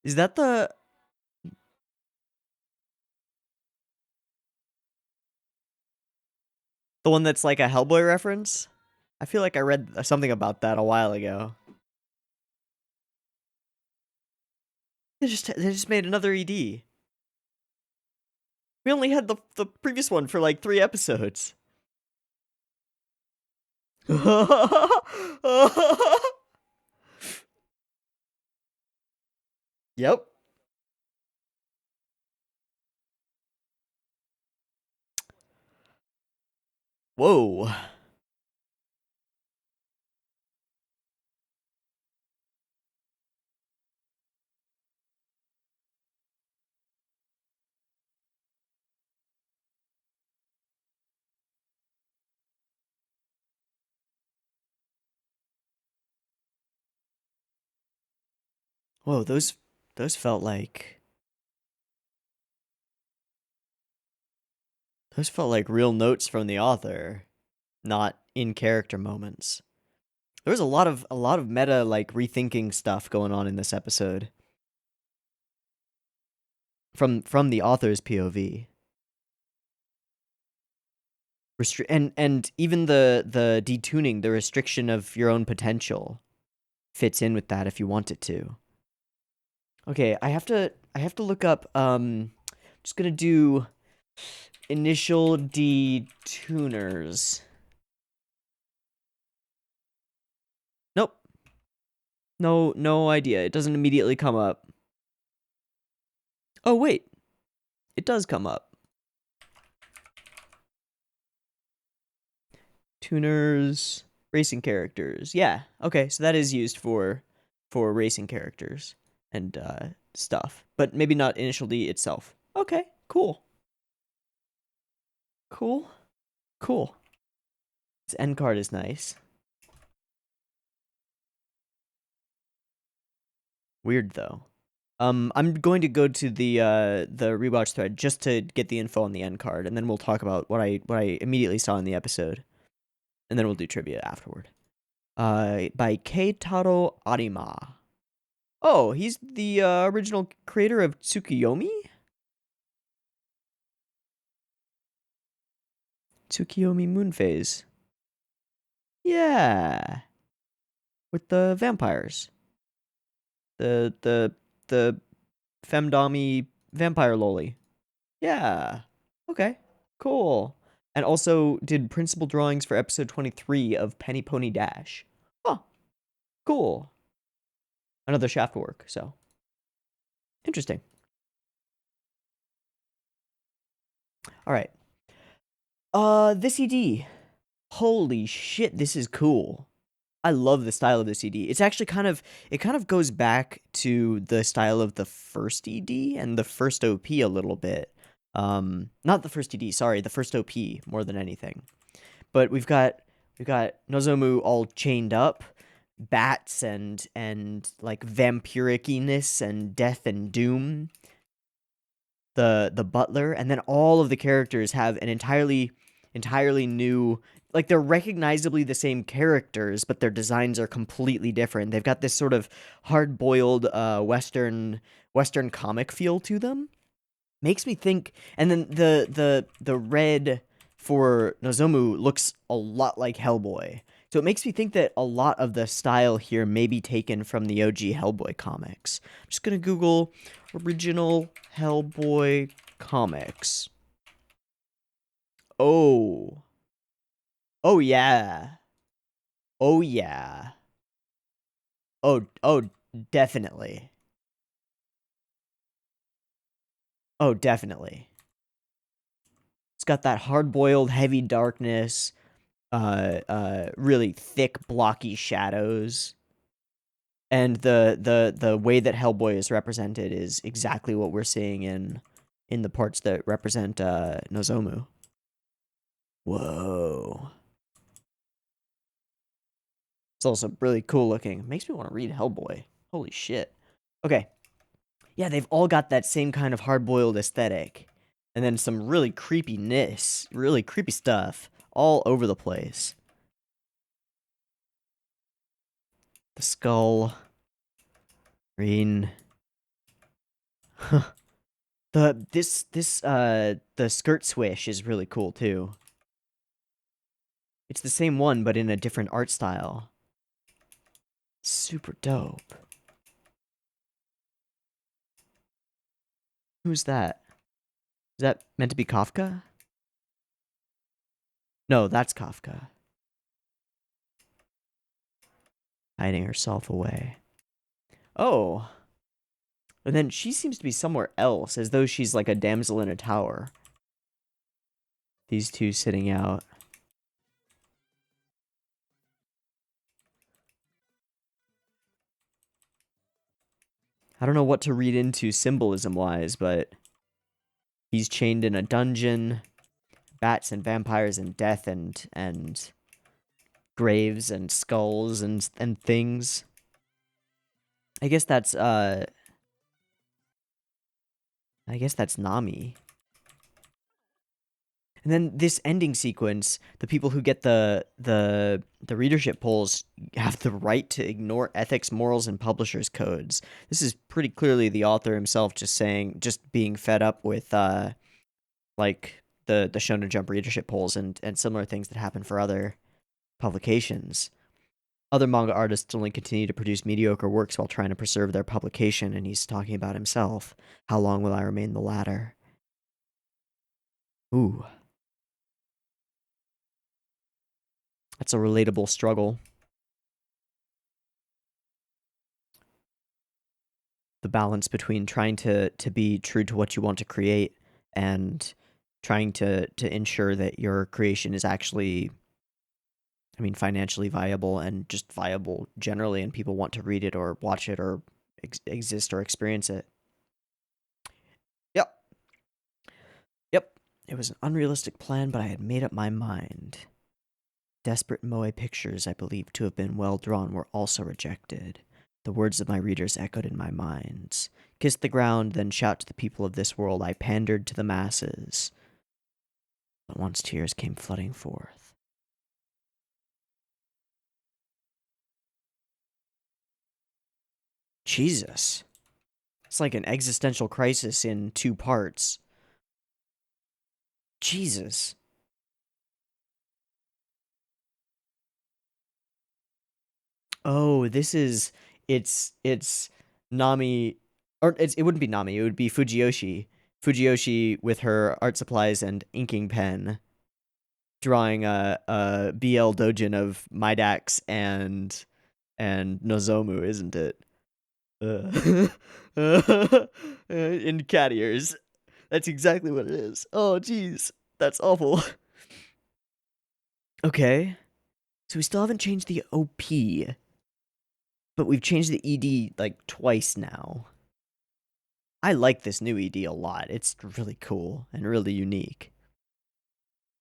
Is that the one that's like a Hellboy reference? I feel like I read something about that a while ago. They just made another ED. We only had the previous one for like 3 episodes. Yep. Whoa. Whoa, those felt like real notes from the author, not in character moments. There was a lot of meta like rethinking stuff going on in this episode from the author's POV. And even the detuning, the restriction of your own potential fits in with that if you want it to. Okay, I have to look up just going to do initial detuners. Nope. No idea. It doesn't immediately come up. Oh, wait. It does come up. Tuners, racing characters. Yeah. Okay, so that is used for racing characters and stuff, but maybe not initial D itself. Okay, cool. Cool. This end card is nice. Weird though. I'm going to go to the rewatch thread just to get the info on the end card, and then we'll talk about what I immediately saw in the episode, and then we'll do trivia afterward. By Keitaro Arima. Oh, he's the original creator of Tsukuyomi? Tsukiyomi Moon Phase. Yeah. With the vampires. The femdom vampire loli. Yeah. Okay. Cool. And also did principal drawings for episode 23 of Penny Pony Dash. Huh. Cool. Another shaft work, so. Interesting. All right. This ED. Holy shit, this is cool. I love the style of this ED. It's actually it kind of goes back to the style of the first ED and the first OP a little bit. Not the first ED, sorry, the first OP more than anything. But we've got Nozomu all chained up, bats and like vampiriciness and death and doom. The butler, and then all of the characters have an entirely new, like, they're recognizably the same characters, but their designs are completely different. They've got this sort of hard-boiled western comic feel to them. Makes me think, and then the red for Nozomu looks a lot like Hellboy. So it makes me think that a lot of the style here may be taken from the OG Hellboy comics. I'm just gonna Google original Hellboy comics. Oh. Oh yeah. Oh yeah. Oh, definitely. Oh, definitely. It's got that hard-boiled, heavy darkness, really thick, blocky shadows. And the way that Hellboy is represented is exactly what we're seeing in the parts that represent Nozomu. Whoa. It's also really cool looking. Makes me want to read Hellboy. Holy shit. Okay. Yeah, they've all got that same kind of hard-boiled aesthetic. And then some really creepiness, really creepy stuff all over the place. The skull. Green. The skirt swish is really cool too. It's the same one, but in a different art style. Super dope. Who's that? Is that meant to be Kafka? No, that's Kafka. Hiding herself away. Oh. And then she seems to be somewhere else, as though she's like a damsel in a tower. These two sitting out. I don't know what to read into symbolism-wise, but he's chained in a dungeon. Bats and vampires and death and graves and skulls and things. I guess that's Nami. And then this ending sequence, the people who get the readership polls have the right to ignore ethics, morals, and publishers' codes. This is pretty clearly the author himself just being fed up with like the Shonen Jump readership polls and similar things that happen for other publications. Other manga artists only continue to produce mediocre works while trying to preserve their publication, and he's talking about himself. How long will I remain the latter? Ooh. That's a relatable struggle. The balance between trying to be true to what you want to create and trying to ensure that your creation is actually, I mean, financially viable and just viable generally, and people want to read it or watch it or exist or experience it. Yep. Yep. It was an unrealistic plan, but I had made up my mind. Desperate moe pictures I believed to have been well drawn were also rejected. The words of my readers echoed in my minds. Kiss the ground, then shout to the people of this world. I pandered to the masses. But once tears came flooding forth. Jesus. It's like an existential crisis in 2 parts. Jesus. Oh, this is it's Nami, or it wouldn't be Nami. It would be Fujiyoshi. Fujiyoshi with her art supplies and inking pen, drawing a BL dojin of Midax and Nozomu, isn't it? In cat ears. That's exactly what it is. Oh, jeez, that's awful. Okay, so we still haven't changed the OP, but we've changed the ED like twice now. I like this new ED a lot. It's really cool and really unique.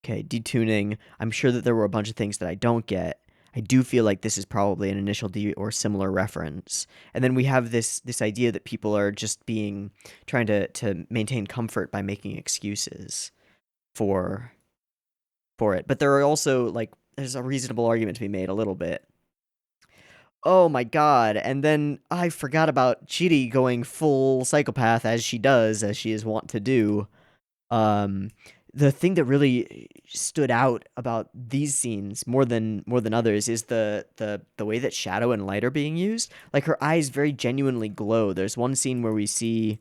Okay, detuning. I'm sure that there were a bunch of things that I don't get. I do feel like this is probably an initial D or similar reference. And then we have this idea that people are just trying to maintain comfort by making excuses for it. But there are also like there's a reasonable argument to be made a little bit. Oh my god. And then I forgot about Chiri going full psychopath as she does, as she is wont to do. Um, the thing that really stood out about these scenes more than others is the way that shadow and light are being used. Like her eyes very genuinely glow. There's one scene where we see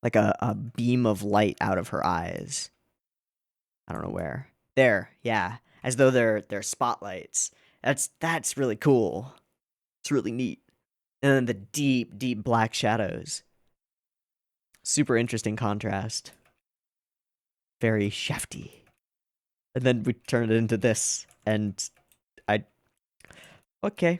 like a beam of light out of her eyes. I don't know where. There, yeah. As though they're spotlights. That's really cool. It's really neat. And then the deep, deep black shadows. Super interesting contrast. Very shafty. And then we turn it into this, and I... Okay.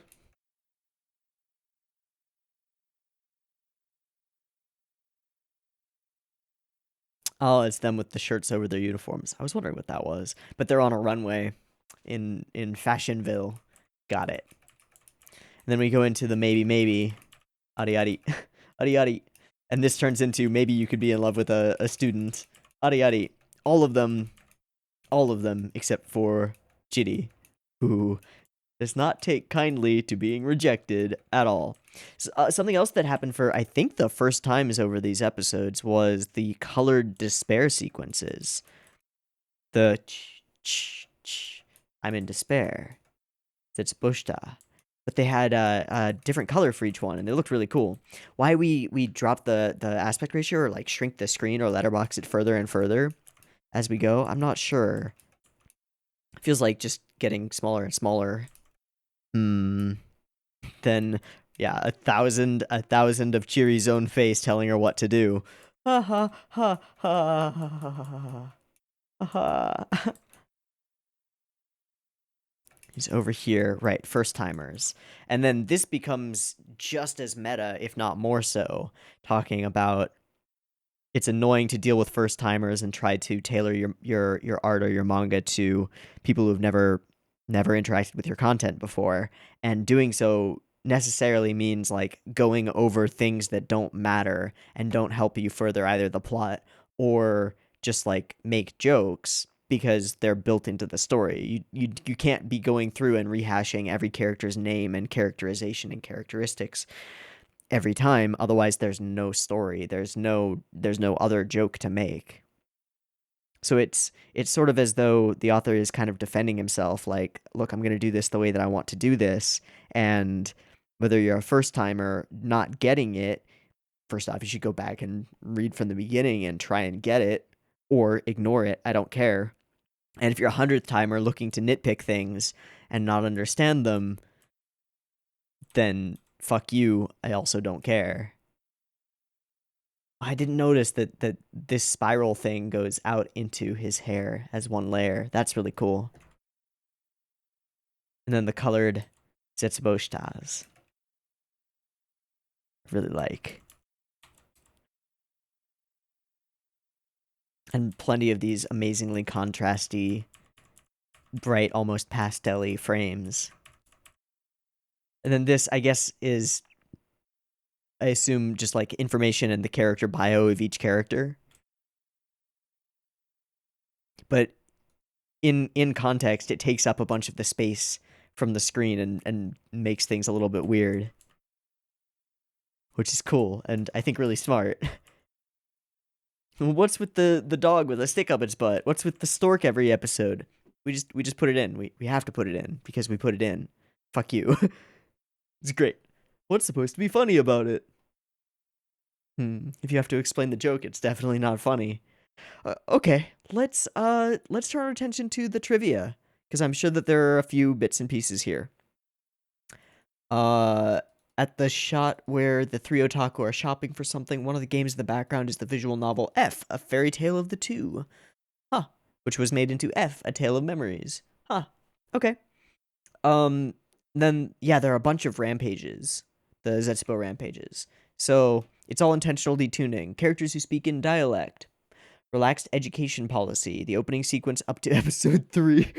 Oh, it's them with the shirts over their uniforms. I was wondering what that was. But they're on a runway in Fashionville. Got it. And then we go into the maybe. Adi adi. Adi adi. And this turns into maybe you could be in love with a student. Adi adi. All of them, except for Chidi, who does not take kindly to being rejected at all. Something else that happened for, I think, the first times over these episodes was the colored despair sequences. The I'm in despair. That's Bushta. But they had a different color for each one, and they looked really cool. Why we drop the aspect ratio or like shrink the screen or letterbox it further and further as we go, I'm not sure. It feels like just getting smaller and smaller. Then yeah, a thousand of Chiri's own face telling her what to do. Ha ha ha ha ha ha ha. He's over here, right? First timers, and then this becomes just as meta, if not more so, talking about it's annoying to deal with first timers and try to tailor your art or your manga to people who've never interacted with your content before, and doing so necessarily means like going over things that don't matter and don't help you further either the plot or just like make jokes because they're built into the story. You can't be going through and rehashing every character's name and characterization and characteristics every time, otherwise there's no story. There's no other joke to make. So it's sort of as though the author is kind of defending himself, like, look, I'm going to do this the way that I want to do this, and whether you're a first timer not getting it, first off, you should go back and read from the beginning and try and get it, or ignore it. I don't care. And if you're a 100th timer looking to nitpick things and not understand them, then fuck you. I also don't care. I didn't notice that this spiral thing goes out into his hair as one layer. That's really cool. And then the colored Zetsubou stars. I really like. And plenty of these amazingly contrasty, bright, almost pastel-y frames. And then this, I guess, is, I assume, just like information and the character bio of each character. But in context, it takes up a bunch of the space from the screen and makes things a little bit weird. Which is cool, and I think really smart. What's with the dog with a stick up its butt? What's with the stork every episode? We just put it in. We have to put it in because we put it in. Fuck you. It's great. What's supposed to be funny about it? If you have to explain the joke, it's definitely not funny. Okay, let's turn our attention to the trivia because I'm sure that there are a few bits and pieces here. At the shot where the three otaku are shopping for something, one of the games in the background is the visual novel F, A Fairy Tale of the Two. Huh. Which was made into F, A Tale of Memories. Huh. Okay. Then, yeah, there are a bunch of rampages. The Zetsubou rampages. So, it's all intentional detuning. Characters who speak in dialect. Relaxed education policy. The opening sequence up to episode 3.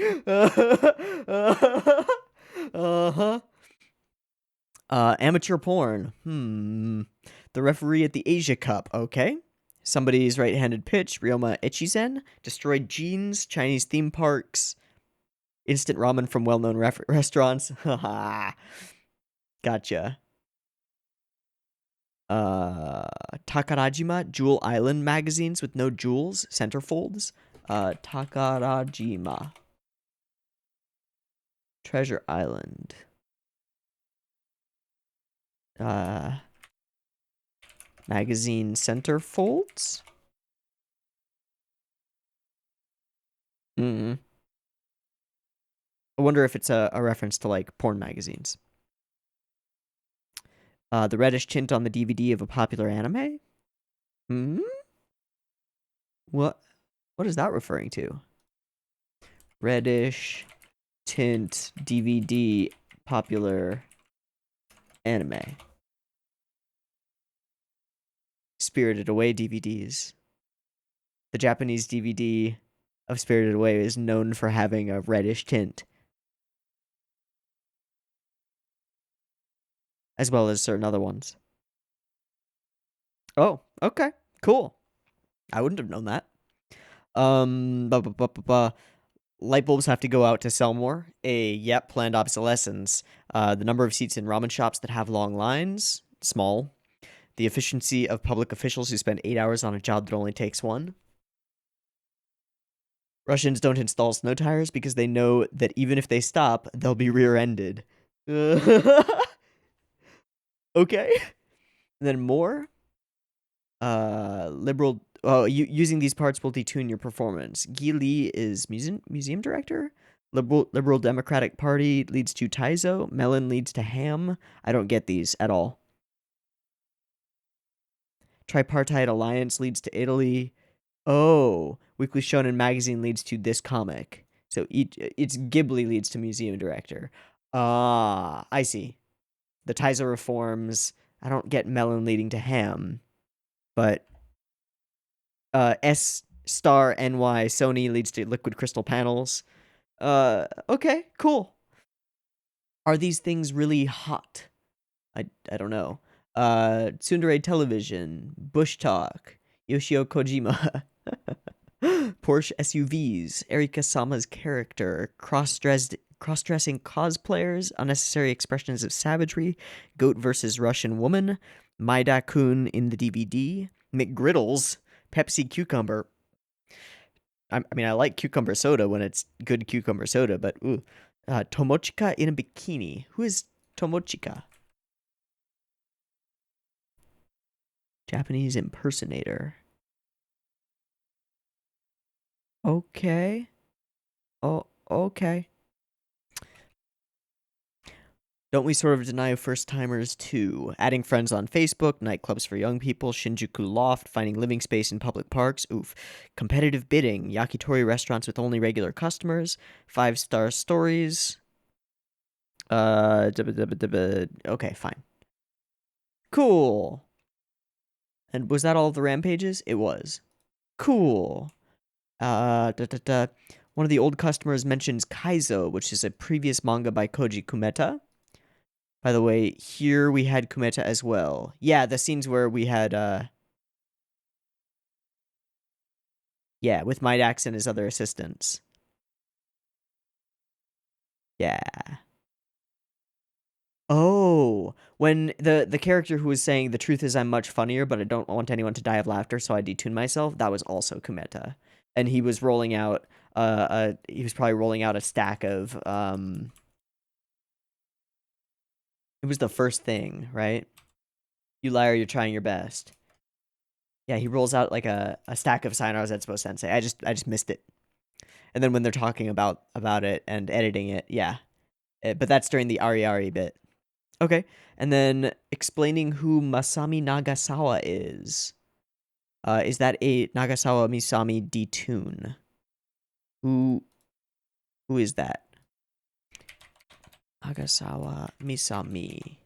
Uh-huh. Amateur porn. The referee at the Asia Cup. Okay. Somebody's right-handed pitch. Ryoma Echizen. Destroyed jeans. Chinese theme parks. Instant ramen from well-known restaurants. Haha. Gotcha. Takarajima. Jewel Island magazines with no jewels. Centerfolds. Takarajima. Treasure Island. Magazine centerfolds? I wonder if it's a reference to, like, porn magazines. The reddish tint on the DVD of a popular anime? What is that referring to? Reddish tint DVD popular anime. Spirited Away DVDs. The Japanese DVD of Spirited Away is known for having a reddish tint, as well as certain other ones. Oh, okay, cool. I wouldn't have known that. Light bulbs have to go out to sell more. Planned obsolescence. The number of seats in ramen shops that have long lines, small. The efficiency of public officials who spend 8 hours on a job that only takes one. Russians don't install snow tires because they know that even if they stop, they'll be rear-ended. Okay. And then more. Liberal. Oh, using these parts will detune your performance. Gi Lee is museum director. Liberal Democratic Party leads to Taizo. Melon leads to ham. I don't get these at all. Tripartite Alliance leads to Italy. Oh, Weekly Shonen Magazine leads to this comic. So it's Ghibli leads to museum director. Ah, I see. The Taizo reforms. I don't get Melon leading to ham. But S Star NY Sony leads to liquid crystal panels. Okay, cool. Are these things really hot? I don't know. Tsundere Television, Bush Talk, Yoshio Kojima, Porsche SUVs, Erika Sama's character, cross-dressing cosplayers, unnecessary expressions of savagery, Goat versus Russian Woman, Maida-kun in the DVD, McGriddles, Pepsi Cucumber. I mean, I like cucumber soda when it's good cucumber soda, but ooh. Tomochika in a bikini. Who is Tomochika? Japanese impersonator. Okay. Oh, okay. Don't we sort of deny first-timers too? Adding friends on Facebook, nightclubs for young people, Shinjuku Loft, finding living space in public parks, oof. Competitive bidding, yakitori restaurants with only regular customers, 5-star stories. Okay, fine. Cool. And was that all of the rampages? It was. Cool. One of the old customers mentions Kaizo, which is a previous manga by Koji Kumeta. By the way, here we had Kumeta as well. Yeah, the scenes where we had, yeah, with Midax and his other assistants. Yeah. Oh, when the character who was saying, the truth is I'm much funnier, but I don't want anyone to die of laughter, so I detune myself, that was also Kumeta. And he was rolling out, he was probably rolling out a stack of, It was the first thing, right? You liar, you're trying your best. Yeah, he rolls out like a stack of Sayonara Zetsubou Sensei. I just missed it. And then when they're talking about it and editing it, yeah. But that's during the Ari Ari bit. Okay. And then explaining who Masami Nagasawa is. Is that a Nagasawa Misami detune? Who is that? Nagasawa Misami.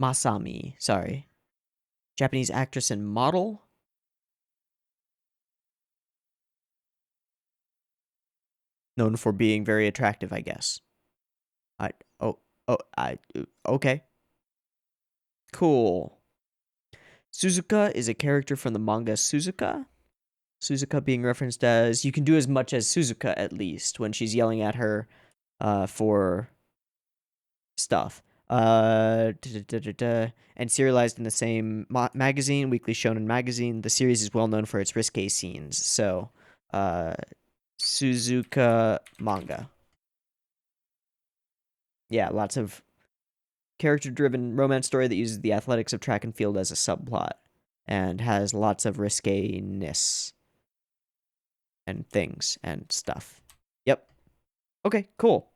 Masami, sorry. Japanese actress and model? Known for being very attractive, I guess. I oh oh I okay. Cool. Suzuka is a character from the manga Suzuka. Suzuka being referenced as you can do as much as Suzuka at least when she's yelling at her for stuff. And serialized in the same magazine, Weekly Shonen magazine. The series is well known for its risque scenes. So, Suzuka manga. Yeah, lots of character-driven romance story that uses the athletics of track and field as a subplot and has lots of risque-ness and things and stuff. Yep. Okay, cool.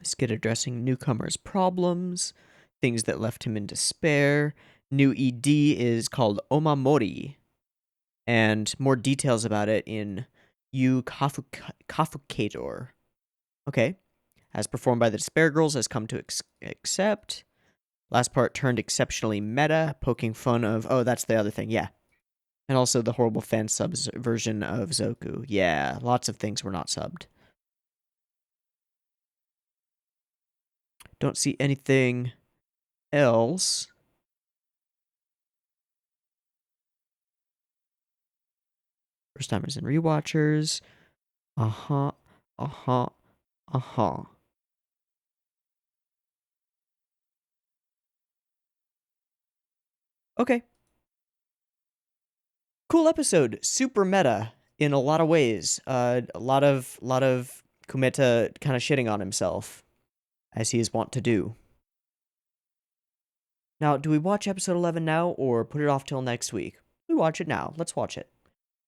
Skid addressing newcomers' problems, things that left him in despair. New ED is called Omamori, and more details about it in Yu Kafukator. Okay. As performed by the Despair Girls, has come to accept. Last part turned exceptionally meta, poking fun of. Oh, that's the other thing, yeah. And also the horrible fan subs version of Zoku. Yeah, lots of things were not subbed. Don't see anything else. First timers and rewatchers. Uh-huh. Uh-huh. Uh-huh. Okay. Cool episode. Super meta in a lot of ways. A lot of Kumeta kind of shitting on himself, as he is wont to do. Now, do we watch episode 11 now or put it off till next week? We watch it now. Let's watch it.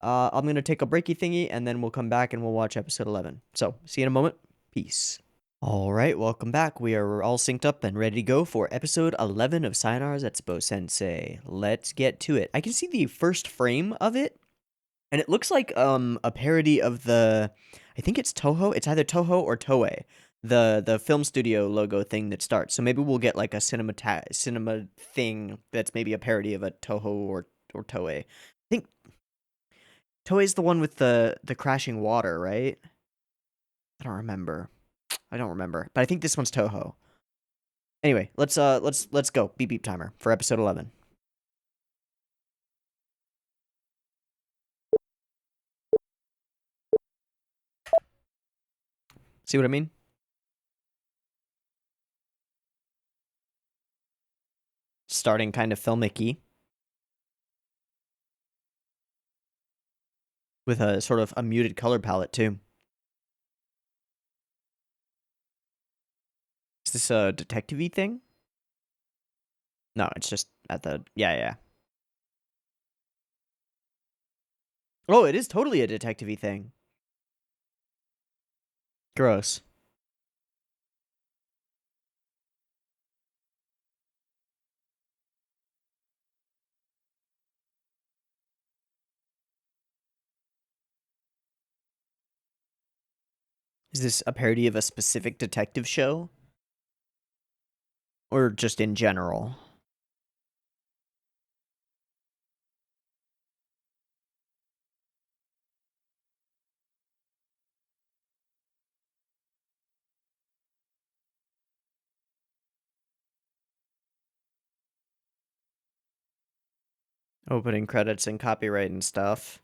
I'm going to take a breaky thingy and then we'll come back and we'll watch episode 11. So, see you in a moment. Peace. All right, welcome back. We are all synced up and ready to go for episode 11 of Sayonara Zetsubou Sensei. Let's get to it. I can see the first frame of it, and it looks like a parody of the, I think it's Toho. It's either Toho or Toei, the film studio logo thing that starts. So maybe we'll get like a cinema thing that's maybe a parody of a Toho or Toei. I think Toei's the one with the crashing water, right? I don't remember. But I think this one's Toho. Anyway, let's go. Beep beep timer for episode 11. See what I mean? Starting kind of filmicky with a sort of a muted color palette too. Is this a detective-y thing? No, it's just at the yeah. Oh, it is totally a detective-y thing. Gross. Is this a parody of a specific detective show? Or just in general? Opening credits and copyright and stuff.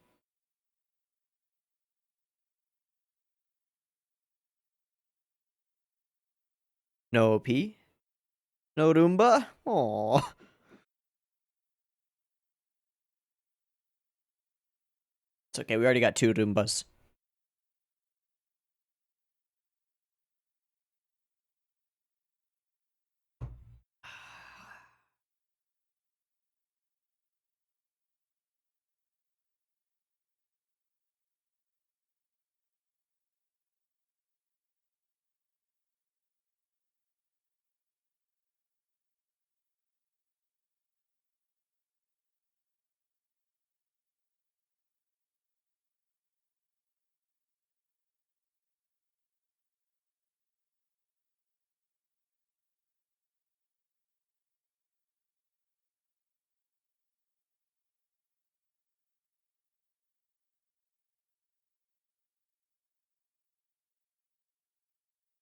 No OP? No Roomba? Aww. okay. We already got 2 Roombas.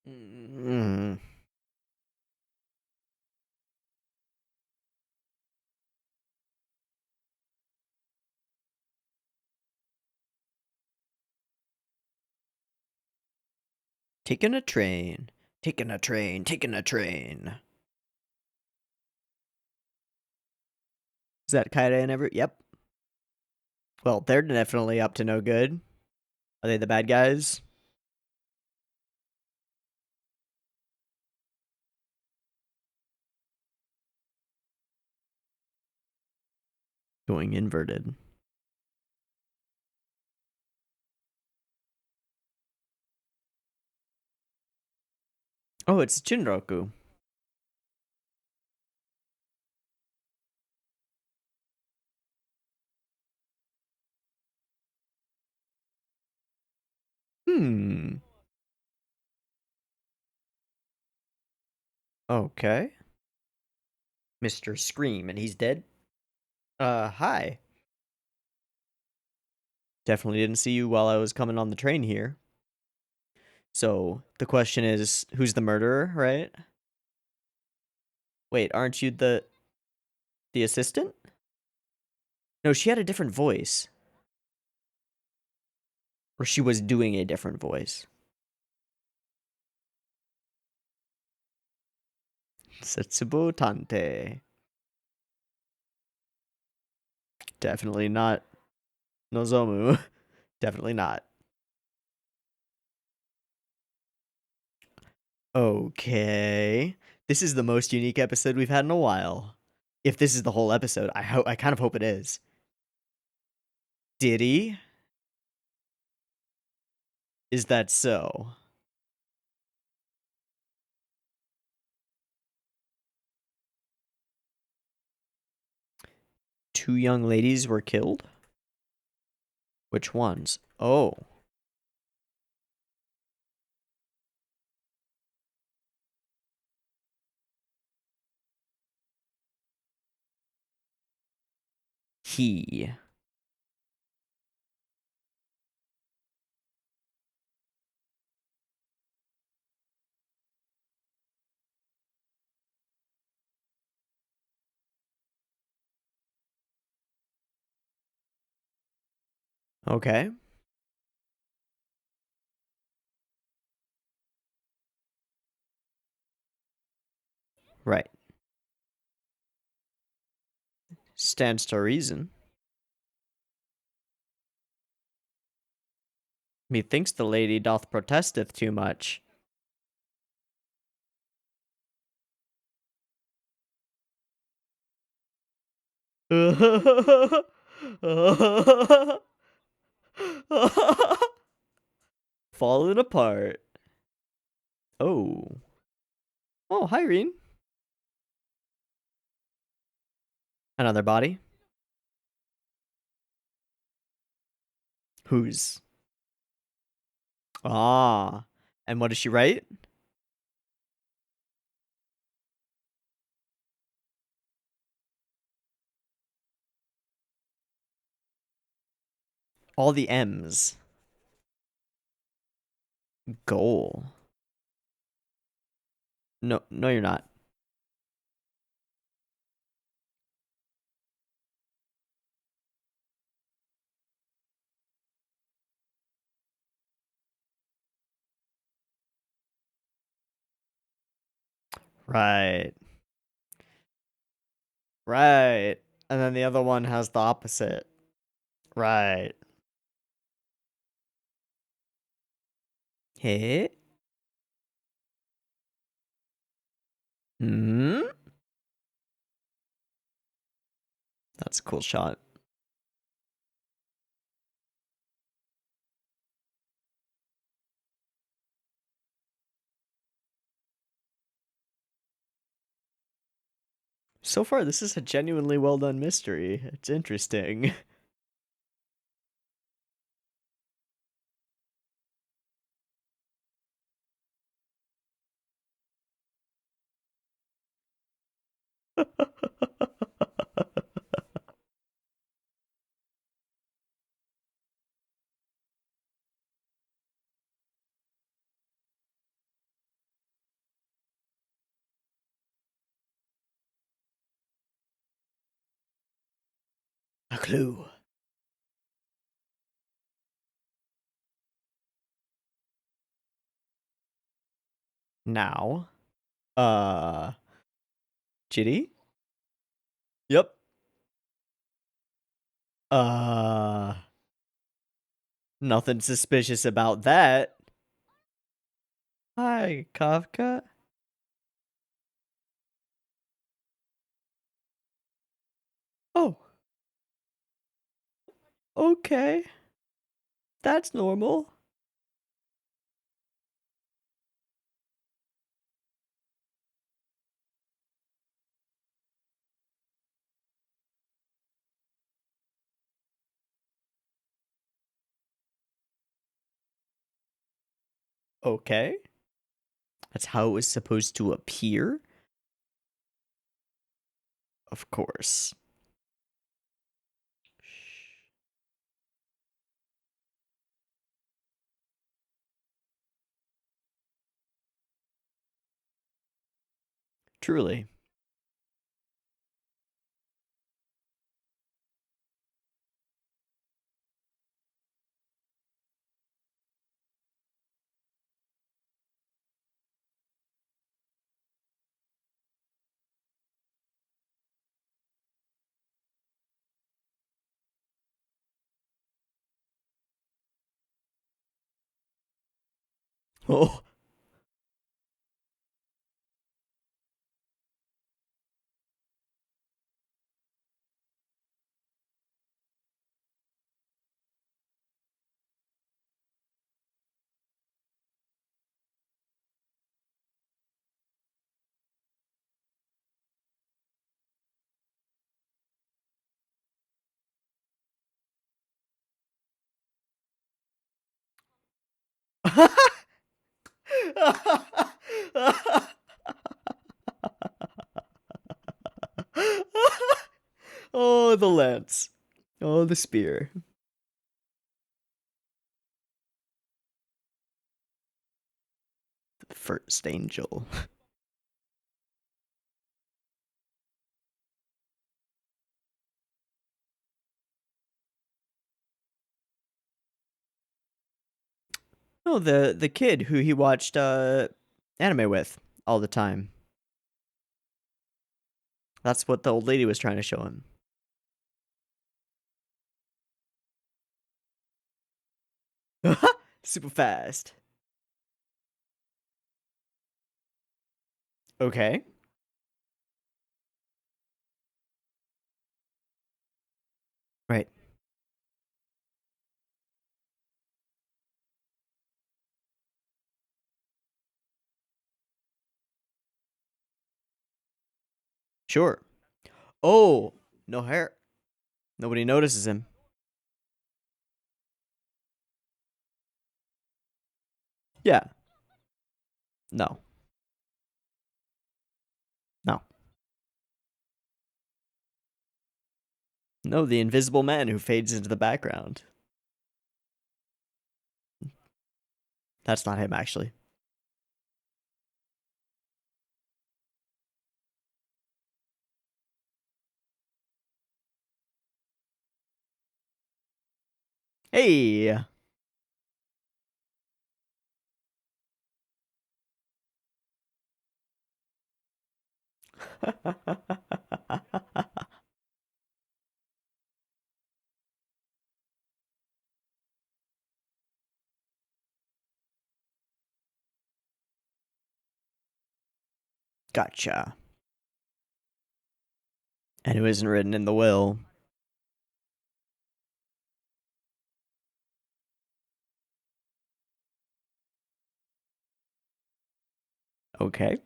Mm. Taking a train. Taking a train. Taking a train. Is that Kaede and Everett? Yep. Well, they're definitely up to no good. Are they the bad guys? Going inverted. Oh, it's Shinroku. Okay. Mr. Scream, and he's dead? Hi. Definitely didn't see you while I was coming on the train here. So, the question is, who's the murderer, right? Wait, aren't you the assistant? No, she had a different voice. Or she was doing a different voice. Zetsubou Tante. Definitely not Nozomu. Definitely not. Okay. This is the most unique episode we've had in a while. If this is the whole episode, I kind of hope it is. Did he? Is that so? Two young ladies were killed? Which ones? Oh. He. Okay. Right. Stands to reason. Methinks the lady doth protesteth too much. Falling apart. Oh. Oh, hi, Reen. Another body? Whose? Ah. And what does she write? All the M's. Goal. No, no, you're not. Right. Right. And then the other one has the opposite. Right. Hey. Hmm. That's a cool shot. So far, this is a genuinely well done mystery. It's interesting. A clue. Now. Uh. Chitty? Yep. Uh. Nothing suspicious about that. Hi, Kafka. Oh, okay. That's normal. Okay. That's how it was supposed to appear? Of course. Truly. Oh. Oh, the lance. Oh, the spear. The first angel. Oh, the kid who he watched anime with all the time. That's what the old lady was trying to show him. Super fast. Okay. Right. Sure. Oh, no hair. Nobody notices him. Yeah. No. No. No, the invisible man who fades into the background. That's not him, actually. Hey. Gotcha. And it wasn't written in the will. Okay.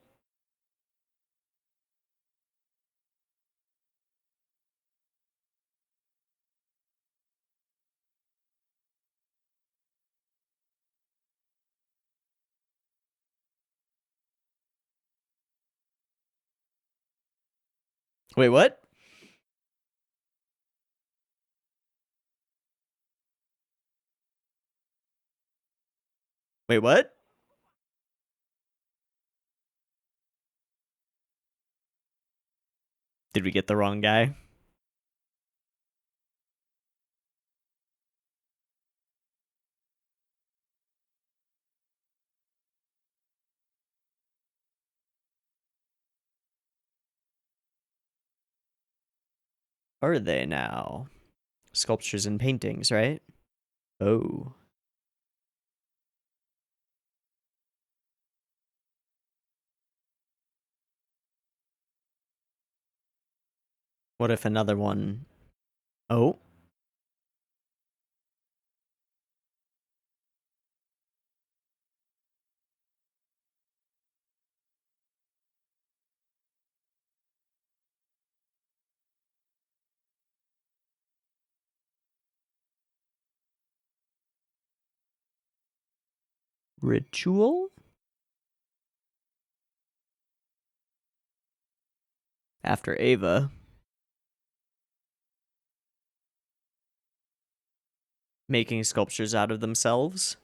Wait, what? Wait, what? Did we get the wrong guy? Are they now? Sculptures and paintings, right? Oh. What if another one? Oh. Ritual? After Ava. Making sculptures out of themselves?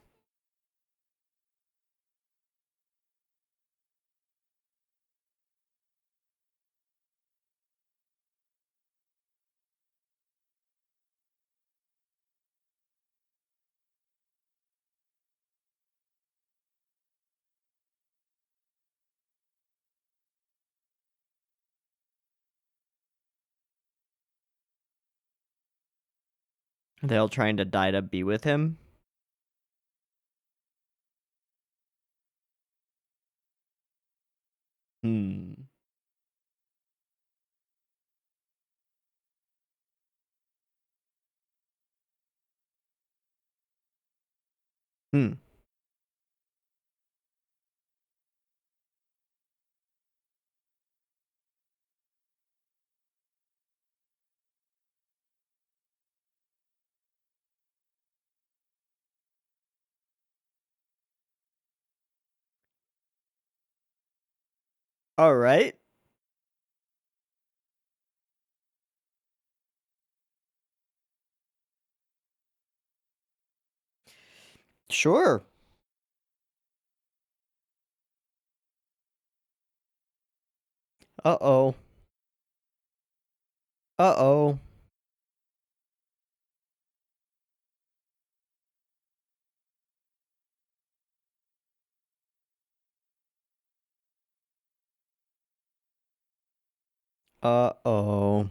Are they all trying to die to be with him? Hmm. Hmm. All right. Sure. Uh-oh. Uh-oh. Uh-oh.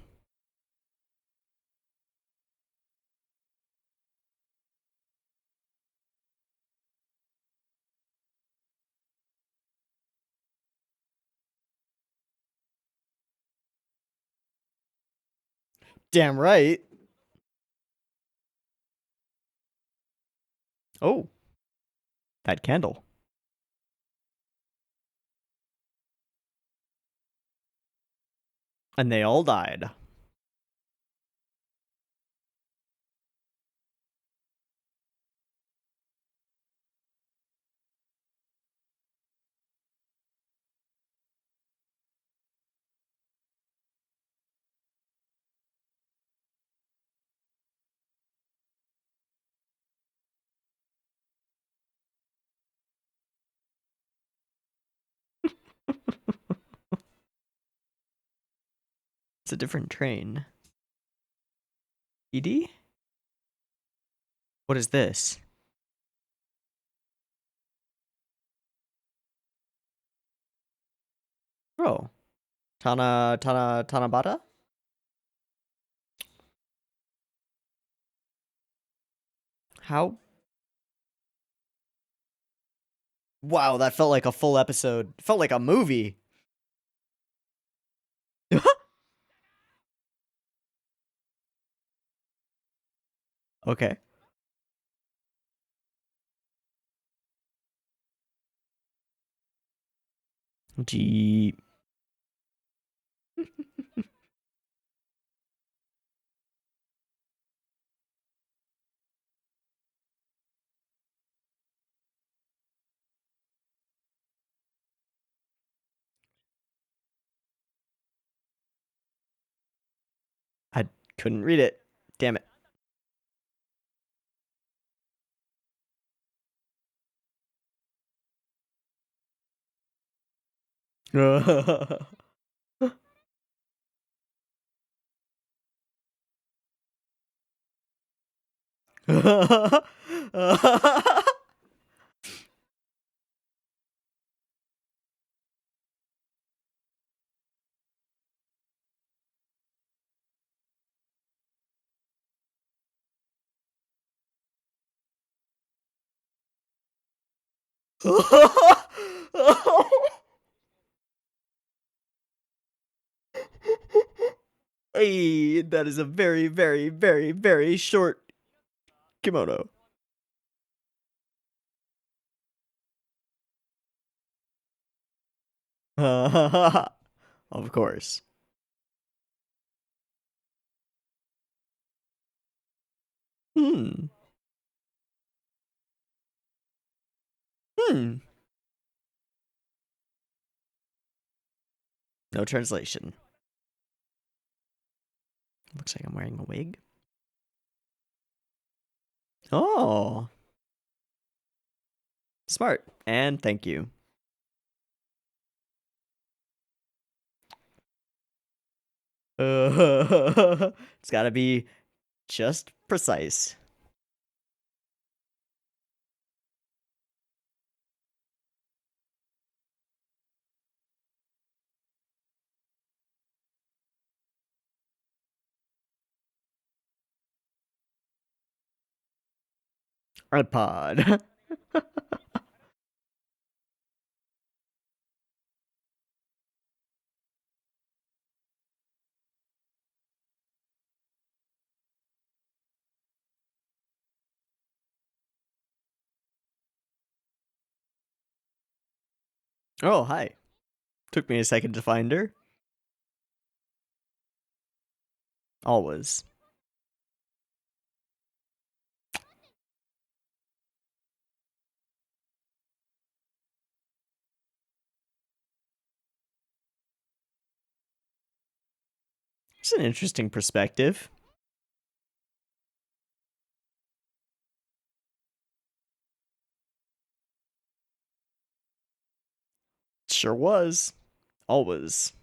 Damn right. Oh, that candle. And they all died. It's a different train. ED? What is this? Oh. Tanabata? How? Wow, that felt like a full episode. It felt like a movie. Okay. Gee. I couldn't read it. Damn it. Hey, that is a very, very, very, very short kimono. Of course. Hmm. Hmm. No translation. Looks like I'm wearing a wig. Oh. Smart. And thank you. It's gotta be just precise. iPod. Oh, hi. Took me a second to find her. Always. It's an interesting perspective. Sure was. Always.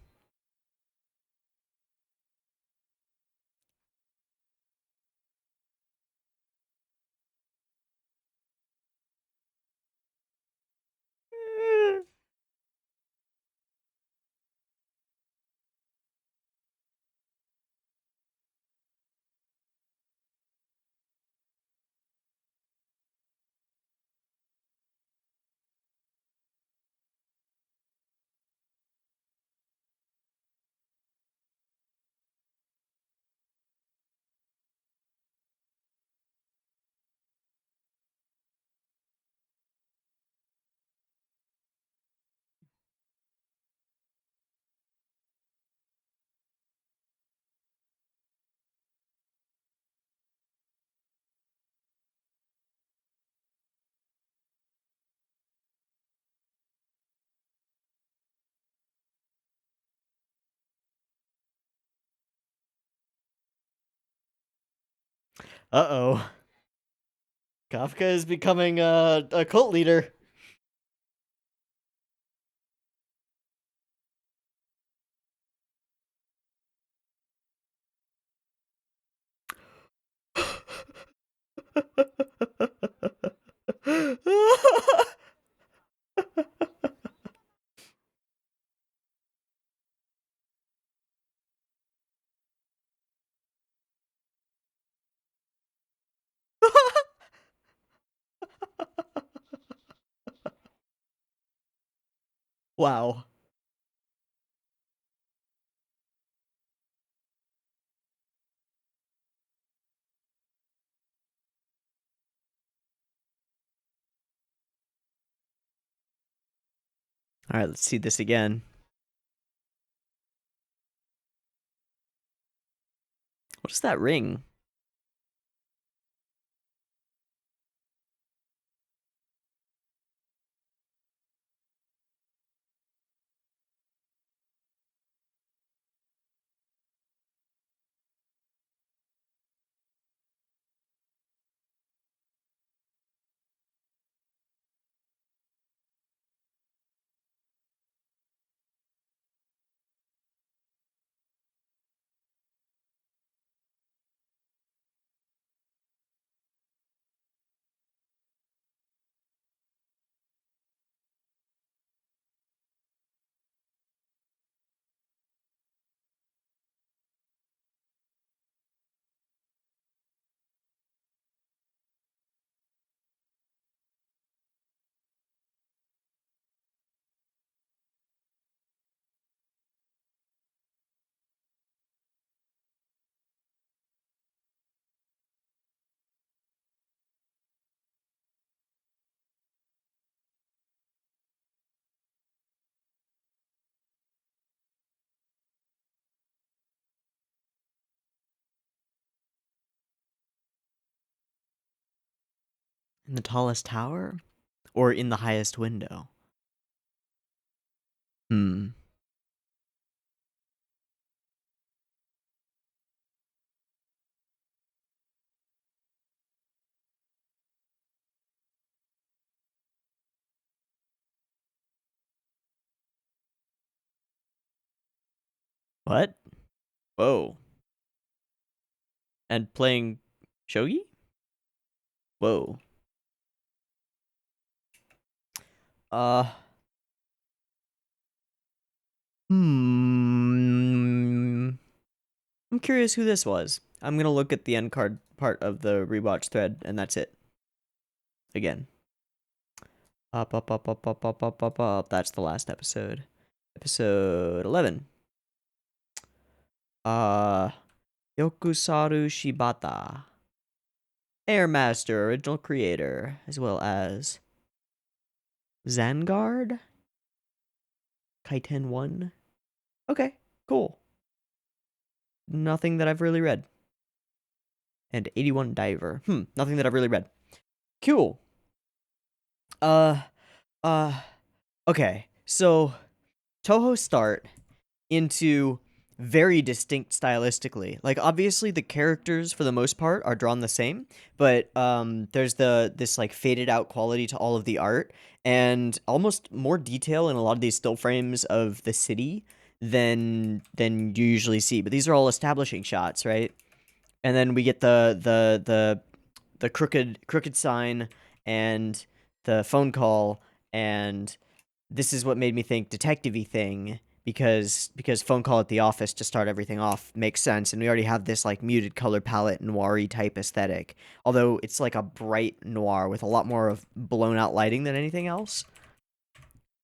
Uh-oh. Kafka is becoming a cult leader. Wow. All right, let's see this again. What is that ring? In the tallest tower? Or in the highest window? Hmm. What? Whoa. And playing shogi? Whoa. Uh. Hmm. I'm curious who this was. I'm gonna look at the end card part of the rewatch thread, and that's it. Again. Up. That's the last episode. Episode 11. Uh. Yokusaru Shibata. Airmaster, original creator, as well as Zangard? Kaiten 1? Okay, cool. Nothing that I've really read. And 81 Diver. Nothing that I've really read. Cool. Uh, okay. So, Toho start into very distinct stylistically. Like, obviously the characters for the most part are drawn the same, but there's this like faded out quality to all of the art and almost more detail in a lot of these still frames of the city than you usually see. But these are all establishing shots, right? And then we get the crooked sign and the phone call, and this is what made me think detective-y thing because phone call at the office to start everything off makes sense, and we already have this like muted color palette noir-y type aesthetic, although it's like a bright noir with a lot more of blown out lighting than anything else.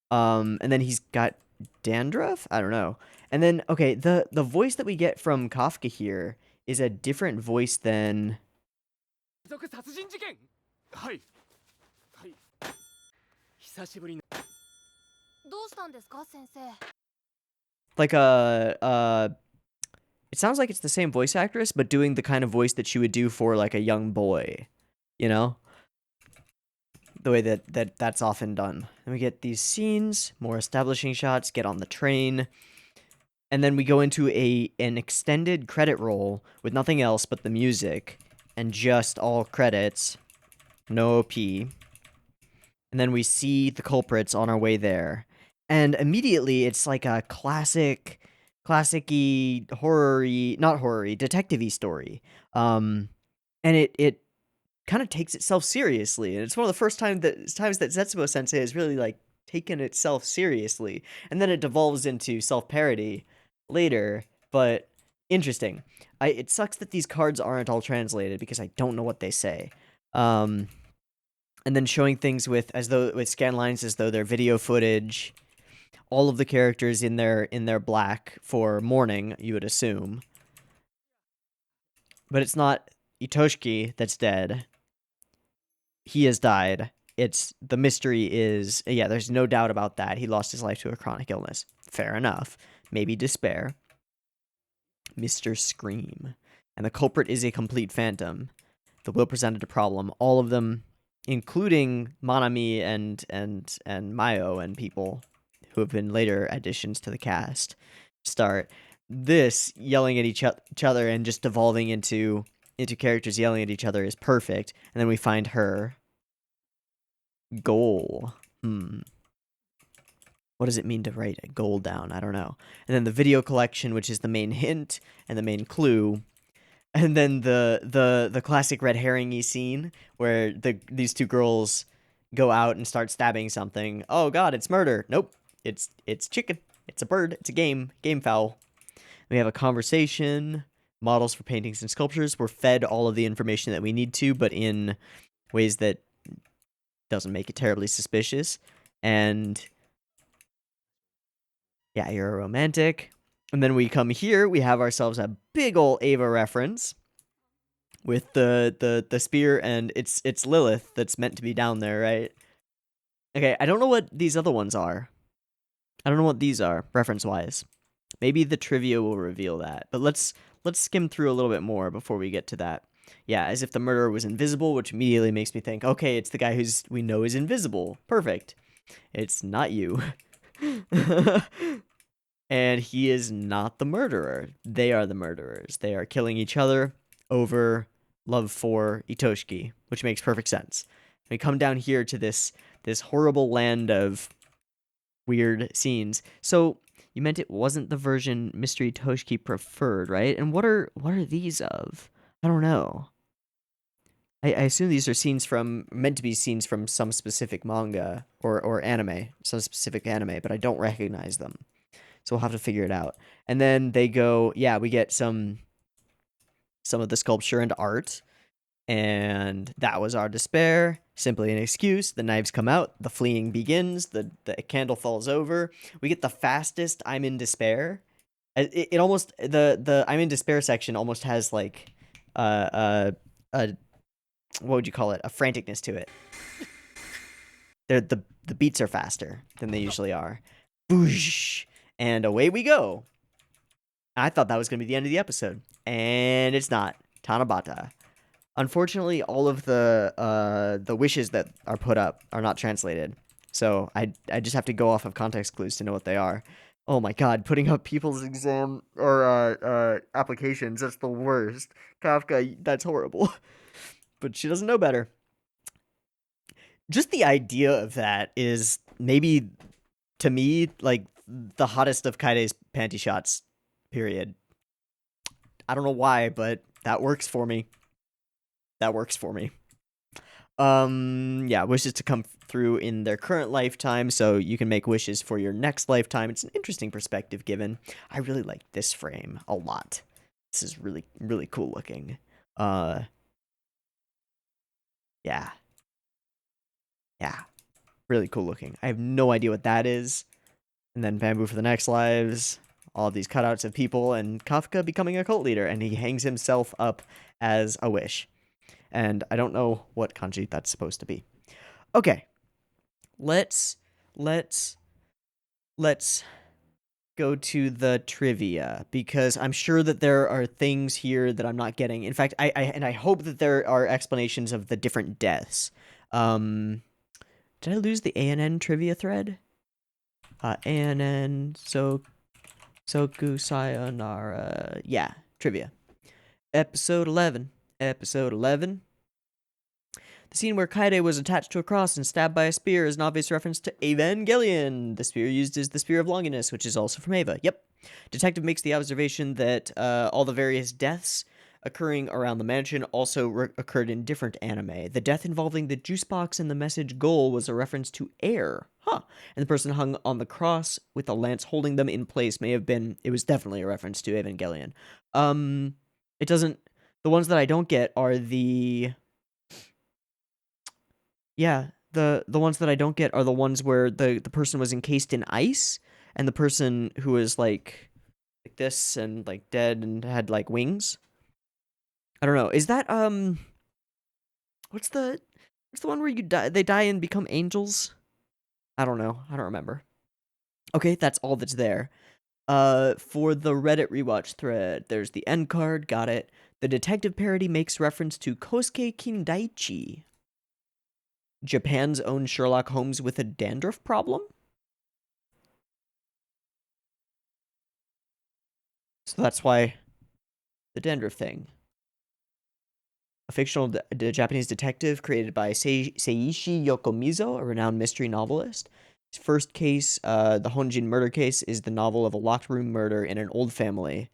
And then he's got dandruff, I don't know. And then okay, the voice that we get from Kafka here is a different voice than like it sounds like it's the same voice actress, but doing the kind of voice that she would do for like a young boy, you know? The way that's often done. And we get these scenes, more establishing shots, get on the train, and then we go into an extended credit roll with nothing else but the music and just all credits, no OP. And then we see the culprits on our way there. And immediately it's like a classic-y, horror-y, not horror-y, detective-y story. And it kind of takes itself seriously. And it's one of the first times that Zetsubou Sensei has really like taken itself seriously. And then it devolves into self-parody later, but interesting. It sucks that these cards aren't all translated because I don't know what they say. And then showing things with scan lines as though they're video footage. All of the characters in their black for mourning, you would assume. But it's not Itoshiki that's dead. He has died. it's the mystery is, yeah, there's no doubt about that. He lost his life to a chronic illness. Fair enough. Maybe despair. Mr. Scream. And the culprit is a complete phantom. The will presented a problem. All of them, including Manami and Mayo and people who have been later additions to the cast, start this yelling at each other and just devolving into characters yelling at each other is perfect. And then we find her goal. What does it mean to write a goal down? I don't know. And then the video collection, which is the main hint and the main clue. And then the classic red herring-y scene where these two girls go out and start stabbing something. Oh god, it's murder. Nope. It's chicken. It's a bird. It's a game fowl. We have a conversation, models for paintings and sculptures. We're fed all of the information that we need to, but in ways that doesn't make it terribly suspicious. And yeah, you're a romantic. And then we come here, we have ourselves a big ol' Ava reference with the spear, and it's Lilith that's meant to be down there, right? Okay, I don't know what these other ones are. I don't know what these are, reference-wise. Maybe the trivia will reveal that. But let's skim through a little bit more before we get to that. Yeah, as if the murderer was invisible, which immediately makes me think, okay, it's the guy we know is invisible. Perfect. It's not you. And he is not the murderer. They are the murderers. They are killing each other over love for Itoshiki, which makes perfect sense. We come down here to this horrible land of weird scenes. So you meant it wasn't the version Mystery Itoshiki preferred, right? And what are these of? I don't know. I assume these are meant to be scenes from some specific manga or anime, some specific anime, but I don't recognize them. So we'll have to figure it out. And then they go, yeah, we get some of the sculpture and art. And that was our despair. Simply an excuse. The knives come out. The fleeing begins. The candle falls over. We get the fastest I'm in despair. It almost, the I'm in despair section almost has like a what would you call it? A franticness to it. The beats are faster than they usually are. Boosh! And away we go. I thought that was going to be the end of the episode. And it's not. Tanabata. Unfortunately, all of the wishes that are put up are not translated. So I just have to go off of context clues to know what they are. Oh my god, putting up people's exam or applications, that's the worst. Kafka, that's horrible. But she doesn't know better. Just the idea of that is maybe, to me, like the hottest of Kaide's panty shots, period. I don't know why, but that works for me. That works for me. Yeah, wishes to come through in their current lifetime, so you can make wishes for your next lifetime. It's an interesting perspective given. I really like this frame a lot. This is really, really cool looking. Yeah. Yeah. Really cool looking. I have no idea what that is. And then bamboo for the next lives. All of these cutouts of people and Kafka becoming a cult leader, and he hangs himself up as a wish. And I don't know what kanji that's supposed to be. Okay. Let's go to the trivia, because I'm sure that there are things here that I'm not getting. In fact, I hope that there are explanations of the different deaths. Did I lose the ANN trivia thread? ANN, Zoku Sayonara. Yeah, trivia. Episode 11. The scene where Kaede was attached to a cross and stabbed by a spear is an obvious reference to Evangelion. The spear used is the Spear of Longinus, which is also from Eva. Yep. Detective makes the observation that all the various deaths occurring around the mansion also occurred in different anime. The death involving the juice box and the message goal was a reference to air. Huh. And the person hung on the cross with a lance holding them in place it was definitely a reference to Evangelion. It doesn't, the ones that I don't get are the ones that I don't get are the ones where the person was encased in ice, and the person who was like this and like dead and had like wings. I don't know. Is that what's the What's the one where they die and become angels? I don't know. I don't remember. Okay, that's all that's there. For the Reddit rewatch thread, there's the end card, got it. The detective parody makes reference to Kosuke Kindaichi, Japan's own Sherlock Holmes with a dandruff problem? So that's why the dandruff thing. A fictional Japanese detective created by Seiichi Yokomizo, a renowned mystery novelist. His first case, the Honjin murder case, is the novel of a locked room murder in an old family,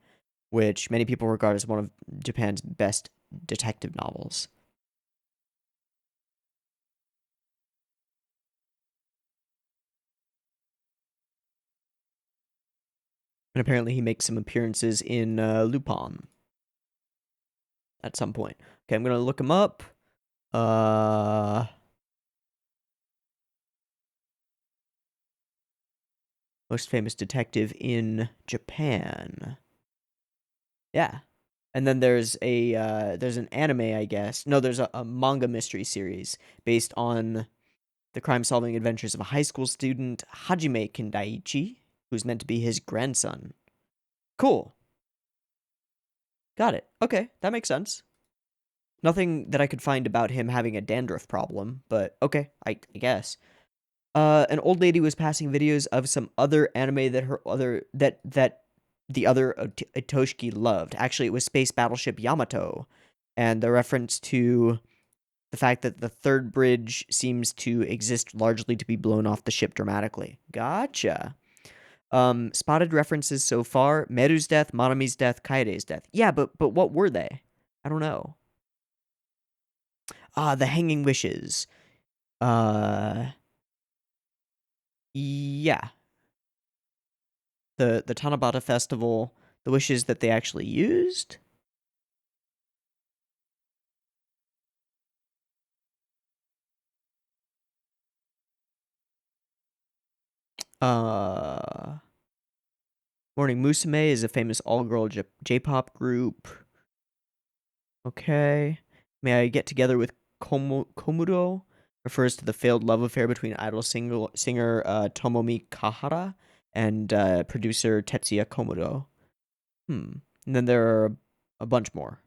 which many people regard as one of Japan's best detective novels. And apparently he makes some appearances in Lupin at some point. Okay, I'm going to look him up. Most famous detective in Japan. Yeah. And then there's an anime, I guess. No, there's a manga mystery series based on the crime-solving adventures of a high school student, Hajime Kindaichi, who's meant to be his grandson. Cool. Got it. Okay, that makes sense. Nothing that I could find about him having a dandruff problem, but okay, I guess. An old lady was passing videos of some other anime that the other Otoshiki loved. Actually, it was Space Battleship Yamato, and the reference to the fact that the third bridge seems to exist largely to be blown off the ship dramatically. Gotcha. Spotted references so far: Meru's death, Monami's death, Kaede's death. Yeah, but what were they? I don't know. The Hanging Wishes. Yeah. The Tanabata Festival, the wishes that they actually used. Morning Musume is a famous all-girl J-pop group. Okay. May I get together with Komuro? Refers to the failed love affair between idol singer Tomomi Kahara and producer Tetsuya Komuro. And then there are a bunch more.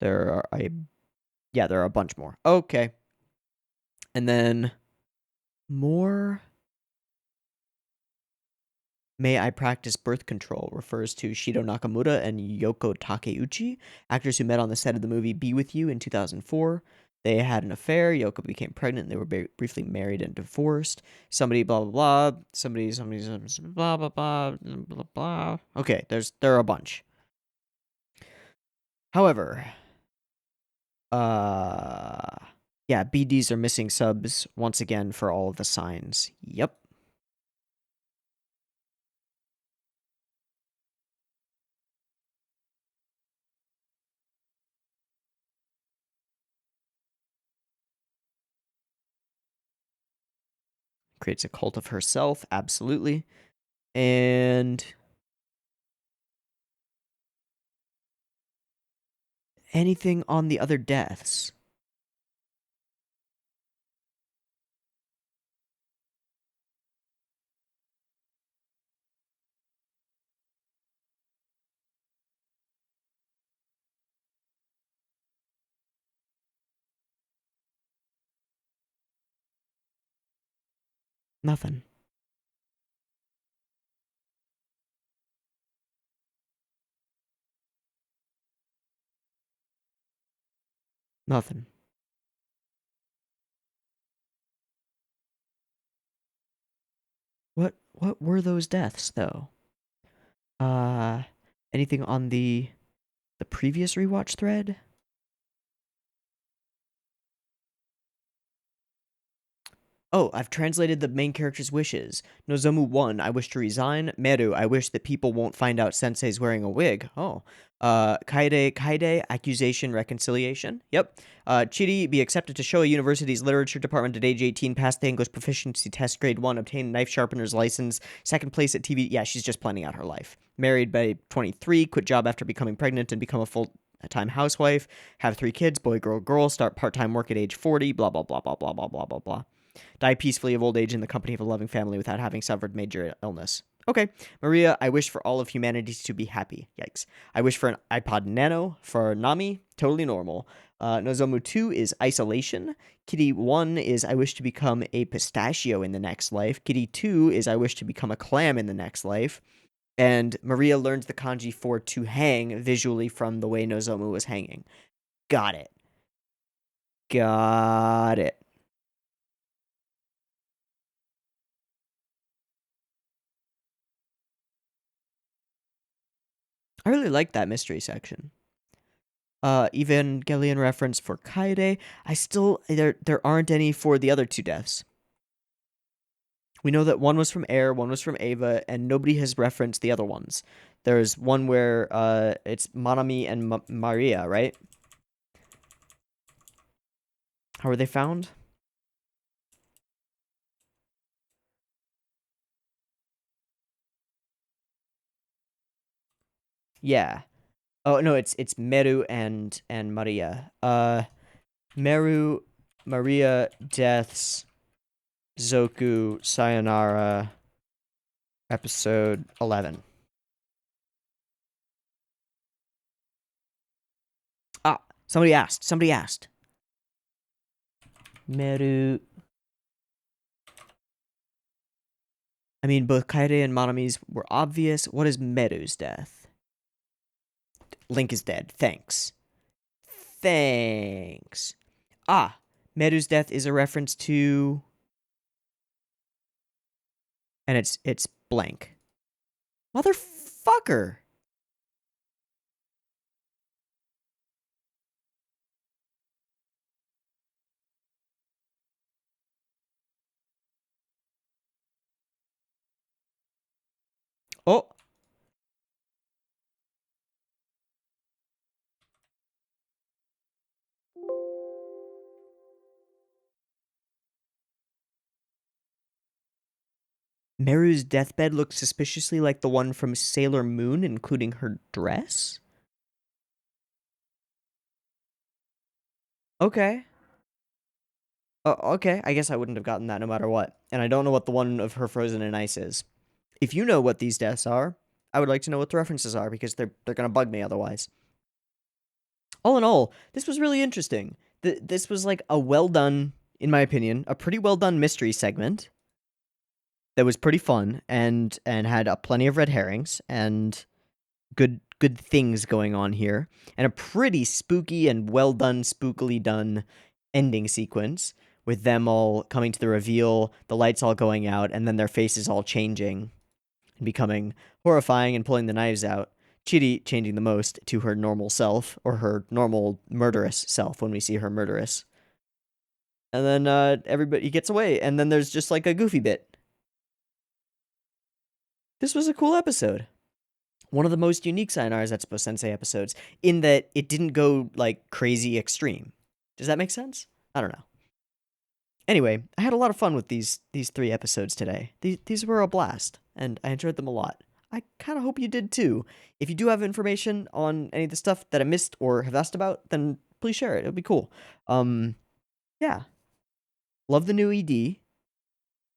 There are a bunch more. Okay. And then more. May I Practice Birth Control refers to Shido Nakamura and Yoko Takeuchi, actors who met on the set of the movie Be With You in 2004. They had an affair. Yoko became pregnant. They were briefly married and divorced. Somebody blah blah blah. Somebody blah blah blah blah blah. Okay, there are a bunch. However, yeah, BDs are missing subs once again for all of the signs. Yep. Creates a cult of herself, absolutely. And anything on the other deaths? Nothing. Nothing. What were those deaths though? Anything on the previous rewatch thread? Oh, I've translated the main character's wishes. Nozomu 1, I wish to resign. Meru, I wish that people won't find out Sensei's wearing a wig. Oh. Kaede, accusation, reconciliation. Yep. Chiri, be accepted to Showa University's literature department at age 18, passed the English proficiency test grade 1, obtained knife sharpener's license, second place at TV. Yeah, she's just planning out her life. Married by 23, quit job after becoming pregnant and become a full time housewife, have 3 kids, boy, girl, girl, start part-time work at age 40, blah, blah, blah, blah, blah, blah, blah, blah, blah. Die peacefully of old age in the company of a loving family without having suffered major illness. Okay. Maria, I wish for all of humanity to be happy. Yikes. I wish for an iPod Nano. For Nami, totally normal. Nozomu 2 is isolation. Kitty 1 is I wish to become a pistachio in the next life. Kitty 2 is I wish to become a clam in the next life. And Maria learns the kanji for to hang visually from the way Nozomu was hanging. Got it. Got it. I really like that mystery section. Evangelion reference for Kaede. There aren't any for the other 2 deaths. We know that one was from Air, one was from Ava, and nobody has referenced the other ones. There's one where it's Manami and Maria, right? How were they found? Yeah. Oh no, it's Meru and Maria. Meru, Maria deaths, Zoku Sayonara, episode 11. Ah, somebody asked. Meru. I mean, both Kaede and Manami's were obvious. What is Meru's death? Link is dead. Thanks. Ah, Meru's death is a reference to... And it's blank. Motherfucker! Oh! Meru's deathbed looks suspiciously like the one from Sailor Moon, including her dress? Okay. Okay, I guess I wouldn't have gotten that no matter what. And I don't know what the one of her frozen in ice is. If you know what these deaths are, I would like to know what the references are, because they're gonna bug me otherwise. All in all, this was really interesting. This was like a well done, in my opinion, a pretty well done mystery segment that was pretty fun and had plenty of red herrings and good things going on here, and a pretty spooky and well done, spookily done ending sequence with them all coming to the reveal, the lights all going out, and then their faces all changing and becoming horrifying and pulling the knives out. Chidi changing the most to her normal self, or her normal murderous self when we see her murderous. And then everybody gets away, and then there's just like a goofy bit. This was a cool episode. One of the most unique Sayonara Zetsubou Sensei episodes, in that it didn't go like crazy extreme. Does that make sense? I don't know. Anyway, I had a lot of fun with these 3 episodes today. These were a blast, and I enjoyed them a lot. I kind of hope you did too. If you do have information on any of the stuff that I missed or have asked about, then please share it. It'll be cool. Yeah. Love the new ED.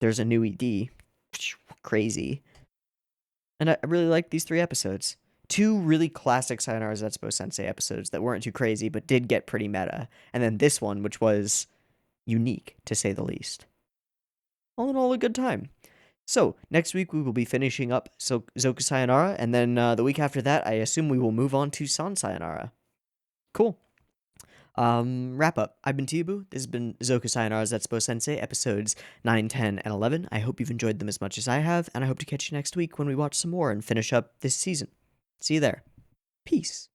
There's a new ED. Crazy. And I really like these 3 episodes. 2 really classic Sayonara Zetsubou Sensei episodes that weren't too crazy, but did get pretty meta. And then this one, which was unique, to say the least. All in all, a good time. So, next week we will be finishing up Zoku Sayonara, and then the week after that, I assume we will move on to San Sayonara. Cool. Wrap up. I've been Teeaboo. This has been Zoku Sayonara Zetsubou Sensei, episodes 9, 10, and 11. I hope you've enjoyed them as much as I have, and I hope to catch you next week when we watch some more and finish up this season. See you there. Peace.